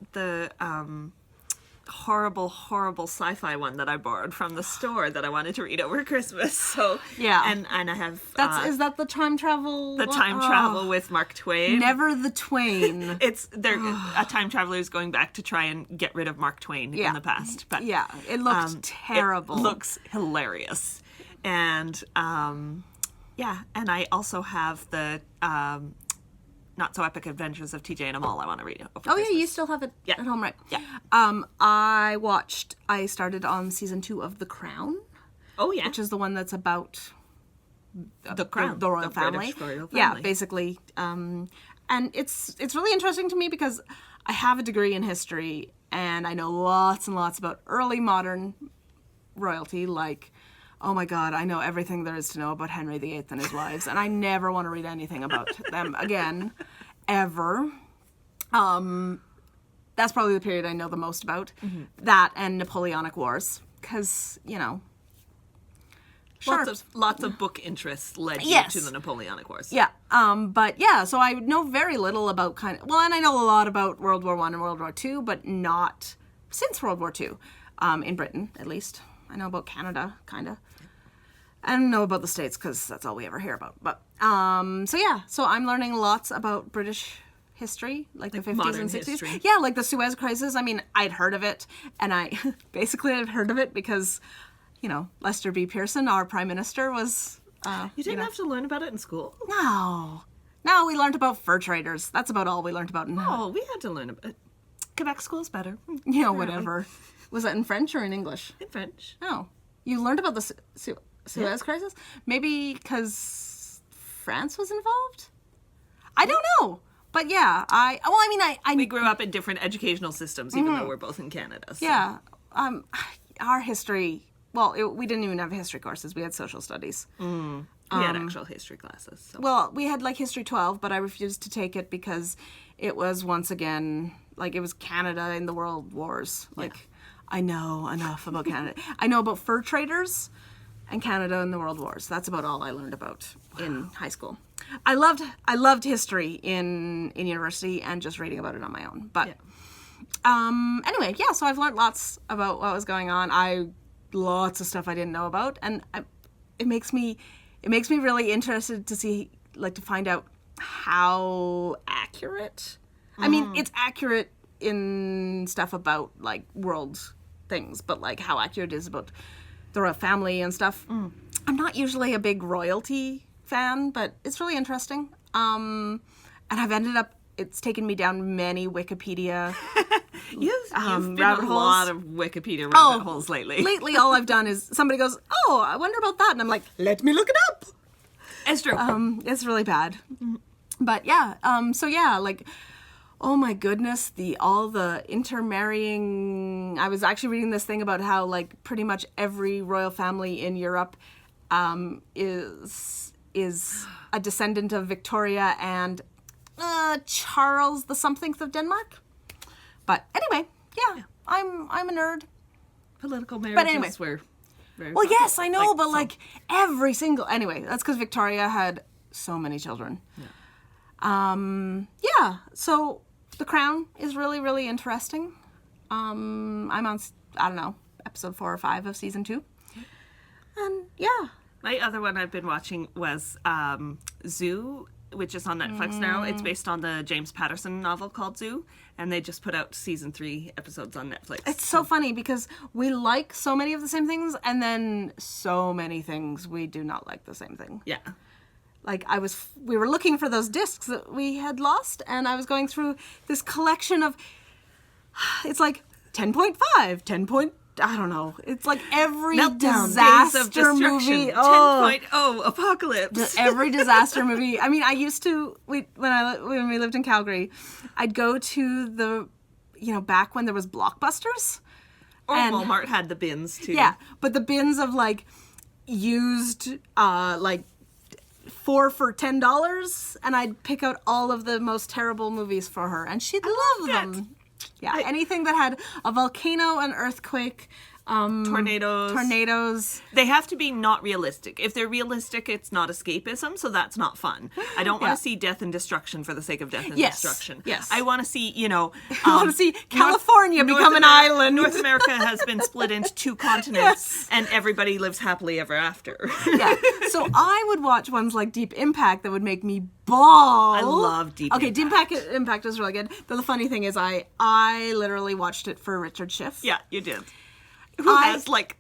horrible sci-fi one that I borrowed from the store that I wanted to read over Christmas. So yeah, and I have is that the time travel? The time travel with Mark Twain. Never the Twain. It's a time traveler who's going back to try and get rid of Mark Twain in the past. But yeah, it looks terrible. It looks hilarious, and and I also have the Not So Epic Adventures of TJ and Amal I want to read over Christmas. You still have it at home, right? Yeah. I started on season 2 of The Crown. Oh, yeah. Which is the one that's about the Crown. The royal family. British royal family. Yeah, basically. And it's really interesting to me because I have a degree in history and I know lots and lots about early modern royalty, like... Oh my God, I know everything there is to know about Henry VIII and his wives, and I never want to read anything about them again, ever. That's probably the period I know the most about. Mm-hmm. That and Napoleonic Wars, because, Lots of book interests led you to the Napoleonic Wars. Yeah, so I know very little about and I know a lot about World War I and World War II, but not since World War II, in Britain, at least. I know about Canada, kind of. I don't know about the States because that's all we ever hear about. But so I'm learning lots about British history, like the 50s and 60s. History. Yeah, like the Suez Crisis. I mean, I'd heard of it, and I'd heard of it because, Lester B. Pearson, our prime minister, was. You didn't have to learn about it in school. No, we learned about fur traders. That's about all we learned about. We had to learn about it. Quebec school's better. Whatever. Was that in French or in English? In French. Oh, you learned about the Suez Crisis? Maybe because France was involved? I don't know. But yeah, we grew up in different educational systems, even though we're both in Canada. So. Yeah. Our history, we didn't even have history courses. We had social studies. We had actual history classes. So. Well, we had History 12, but I refused to take it because it was once again, it was Canada in the World Wars. I know enough about Canada. I know about fur traders and Canada and the World Wars. That's about all I learned about in high school. I loved history in university and just reading about it on my own. But anyway, so I've learned lots about what was going on. Lots of stuff I didn't know about, and it makes me really interested to see, to find out how accurate. I mean, it's accurate in stuff about world things, but how accurate it is about the royal family and stuff. I'm not usually a big royalty fan, but it's really interesting. And it's taken me down many Wikipedia You've been rabbit a holes. lot of Wikipedia rabbit holes lately. Lately, all I've done is somebody goes, "Oh, I wonder about that," and I'm like, "Let me look it up." It's true. It's really bad. But oh my goodness, all the intermarrying. I was actually reading this thing about how like pretty much every royal family in Europe is a descendant of Victoria and Charles the something of Denmark. But anyway, yeah. I'm a nerd. Political marriages were very well, popular. yes, I know, but like every single... Anyway, that's because Victoria had so many children. Yeah. So The Crown is really, really interesting. I'm on, I don't know, episode 4 or 5 of season 2. And yeah. My other one I've been watching was Zoo, which is on Netflix now. It's based on the James Patterson novel called Zoo, and they just put out season 3 episodes on Netflix. It's so funny because we like so many of the same things, and then so many things we do not like the same thing. Yeah. Like we were looking for those discs that we had lost, and I was going through this collection of, it's like 10.5, 10. I don't know. It's like every disaster movie. 10.0 apocalypse. Every disaster movie. I mean, I used to when we lived in Calgary, I'd go to the, back when there was Blockbusters, or Walmart had the bins too. Yeah, but the bins of like used like 4 for $10, and I'd pick out all of the most terrible movies for her, and she'd love them. Yeah, anything that had a volcano, an earthquake, tornadoes. They have to be not realistic. If they're realistic, it's not escapism, so that's not fun. I don't want to see death and destruction for the sake of death and destruction. Yes. I want to see, I want to see California become an island. North America has been split into 2 continents, and everybody lives happily ever after. Yeah. So I would watch ones like Deep Impact that would make me bawl. I love Deep Impact. Okay, Deep Impact is really good. Though the funny thing is I literally watched it for Richard Schiff. Yeah, you did. Who has like...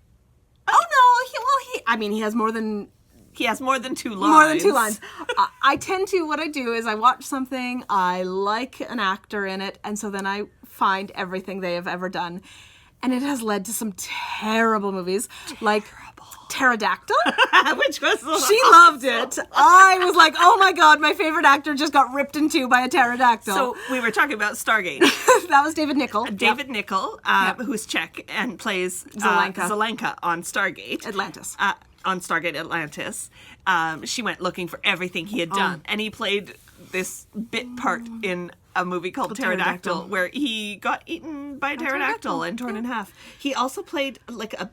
Oh no, he has more than... He has more than 2 lines. More than 2 lines. I tend to, what I do is I watch something, I like an actor in it, and so then I find everything they have ever done. And it has led to some terrible movies. Like Pterodactyl. Which was She loved it. I was like, oh my god, my favorite actor just got ripped in 2 by a pterodactyl. So we were talking about Stargate. That was David Nicol. Nicol, who's Czech and plays Zelenka on Stargate. Atlantis. On Stargate Atlantis. She went looking for everything he had done. And he played this bit part in a movie called Pterodactyl, where he got eaten by a pterodactyl and torn in half. He also played like a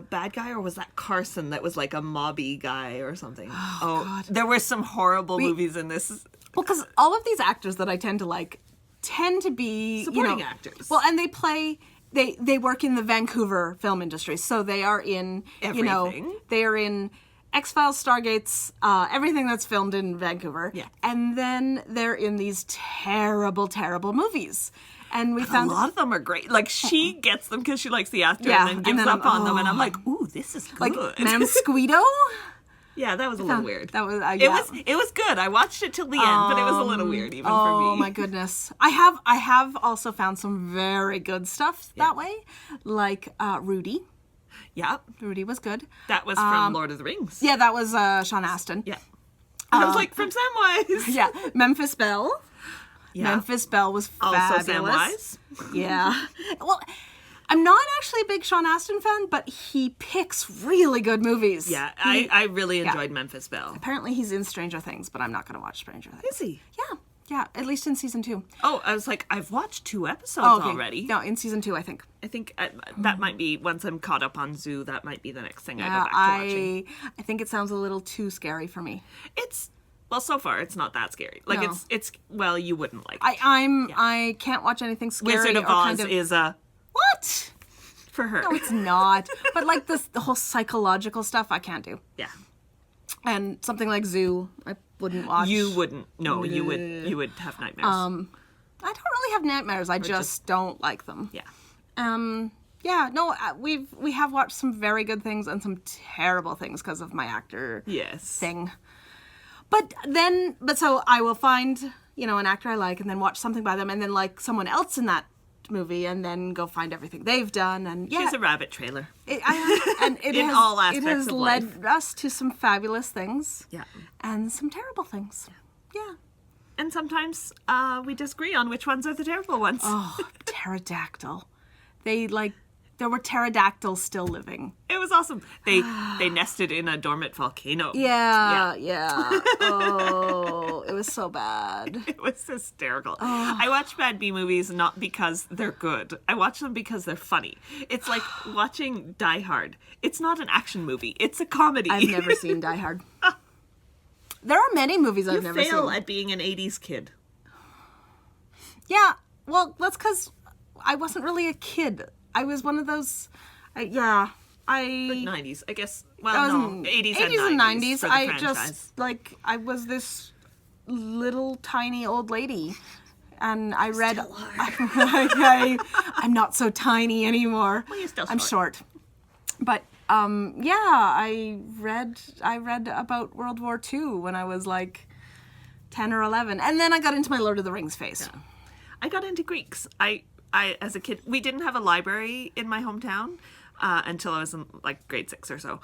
bad guy, or was that Carson that was like a mobby guy or something? Oh God. There were some horrible movies in this. Well, because all of these actors that I tend to like tend to be supporting actors. Well, and they work in the Vancouver film industry, so they are in everything. They are in X-Files, Stargates, everything that's filmed in Vancouver. Yeah. And then they're in these terrible, terrible movies. And we found a lot of them are great. Like, she gets them because she likes the actor and then gives up on them. And I'm like, ooh, this is good. Like Mansquito? Yeah, that was a little weird. That was It was good. I watched it till the end, but it was a little weird even for me. Oh my goodness. I have also found some very good stuff that way. Like Rudy. Yeah. Rudy was good. That was from Lord of the Rings. Yeah, that was Sean Astin. Yeah. I was like, from Samwise. Yeah. Memphis Belle. Yeah. Memphis Belle was fabulous. Also Samwise. Yeah. Well, I'm not actually a big Sean Astin fan, but he picks really good movies. Yeah, I really enjoyed Memphis Belle. Apparently he's in Stranger Things, but I'm not going to watch Stranger Things. Is he? Yeah, at least in season 2. Oh, I was like, I've watched 2 episodes already. No, in season 2, I think. I think that might be, once I'm caught up on Zoo, that might be the next thing I go back to watching. I think it sounds a little too scary for me. Well, so far, it's not that scary. Like, no. it's well, you wouldn't like it. I can't watch anything scary. Wizard of Oz is a... What? For her. No, it's not. But, like, the whole psychological stuff, I can't do. Yeah. And something like Zoo, I wouldn't watch. You wouldn't. No, you would have nightmares. I don't really have nightmares. I just don't like them. Yeah. Yeah, no, we have watched some very good things and some terrible things because of my actor thing. But so I will find, an actor I like and then watch something by them and then like someone else in that movie and then go find everything they've done. And she's a rabbit trailer. It All aspects it has of led us to some fabulous things. Yeah. And some terrible things. Yeah. And sometimes we disagree on which ones are the terrible ones. Oh, pterodactyl. There were pterodactyls still living. It was awesome. They nested in a dormant volcano. Yeah. Oh, it was so bad. It was hysterical. I watch bad B movies not because they're good. I watch them because they're funny. It's like watching Die Hard. It's not an action movie. It's a comedy. I've never seen Die Hard. There are many movies I've never seen. You fail at being an 80s kid. Yeah, well, that's because I wasn't really a kid. I was one of those, Like 90s, I guess. Well, no, 80s and 90s for the franchise. I was this little tiny old lady. And I read, I'm not so tiny anymore. Well, you're still short. I'm short. But, I read about World War II when I was like 10 or 11. And then I got into my Lord of the Rings phase. Yeah. I got into Greeks. I as a kid, we didn't have a library in my hometown until I was in like grade 6 or so.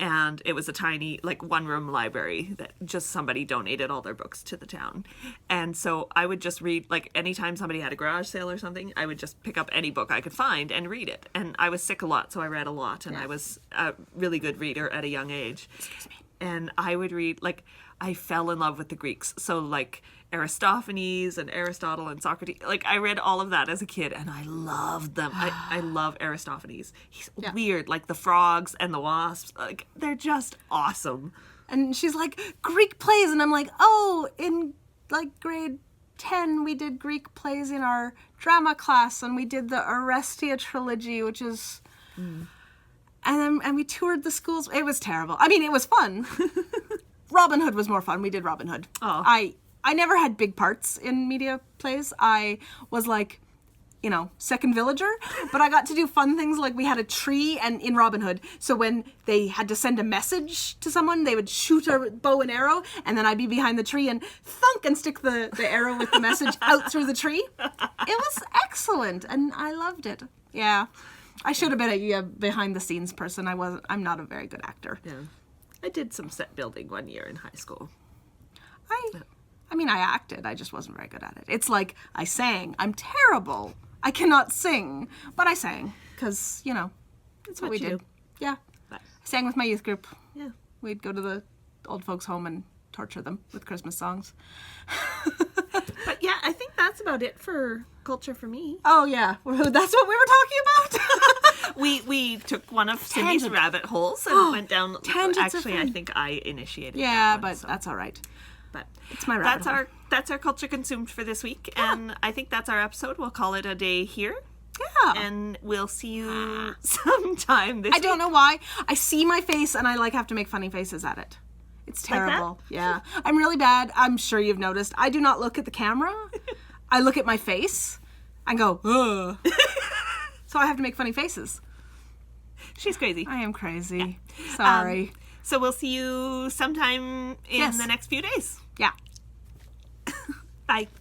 And it was a tiny, like, one-room library that just somebody donated all their books to the town. And so I would just read, like, anytime somebody had a garage sale or something, I would just pick up any book I could find and read it. And I was sick a lot, so I read a lot. And I was a really good reader at a young age. Excuse me. And I would read, like, I fell in love with the Greeks. So, like, Aristophanes and Aristotle and Socrates. Like, I read all of that as a kid, and I loved them. I love Aristophanes. He's weird, like the frogs and the wasps. Like, they're just awesome. And she's like, Greek plays. And I'm like, oh, in, like, grade 10, we did Greek plays in our drama class, and we did the Orestia trilogy, which is... And we toured the schools. It was terrible. I mean, it was fun. Robin Hood was more fun. We did Robin Hood. Oh. I never had big parts in media plays. I was like, second villager, but I got to do fun things like we had a tree and in Robin Hood. So when they had to send a message to someone, they would shoot a bow and arrow, and then I'd be behind the tree and thunk and stick the arrow with the message out through the tree. It was excellent, and I loved it. Yeah. I should have been a behind the scenes person. I'm not a very good actor. Yeah. I did some set building one year in high school. I mean, I acted. I just wasn't very good at it. It's like I sang. I'm terrible. I cannot sing, but I sang because, that's what we did. Yeah. I sang with my youth group. Yeah. We'd go to the old folks' home and torture them with Christmas songs. But yeah, I think that's about it for culture for me. Oh, yeah. That's what we were talking about? We took one of Cindy's rabbit holes and went down. Actually, I think I initiated that one, that's all right. But it's my rabbit hole. That's our culture consumed for this week, and I think that's our episode. We'll call it a day here. Yeah. And we'll see you sometime this week. I don't know why. I see my face and I have to make funny faces at it. It's terrible. Like that? Yeah. I'm really bad. I'm sure you've noticed. I do not look at the camera. I look at my face and go, ugh. So I have to make funny faces. She's crazy. I am crazy. Yeah. Sorry. So we'll see you sometime in the next few days. Yeah. Bye.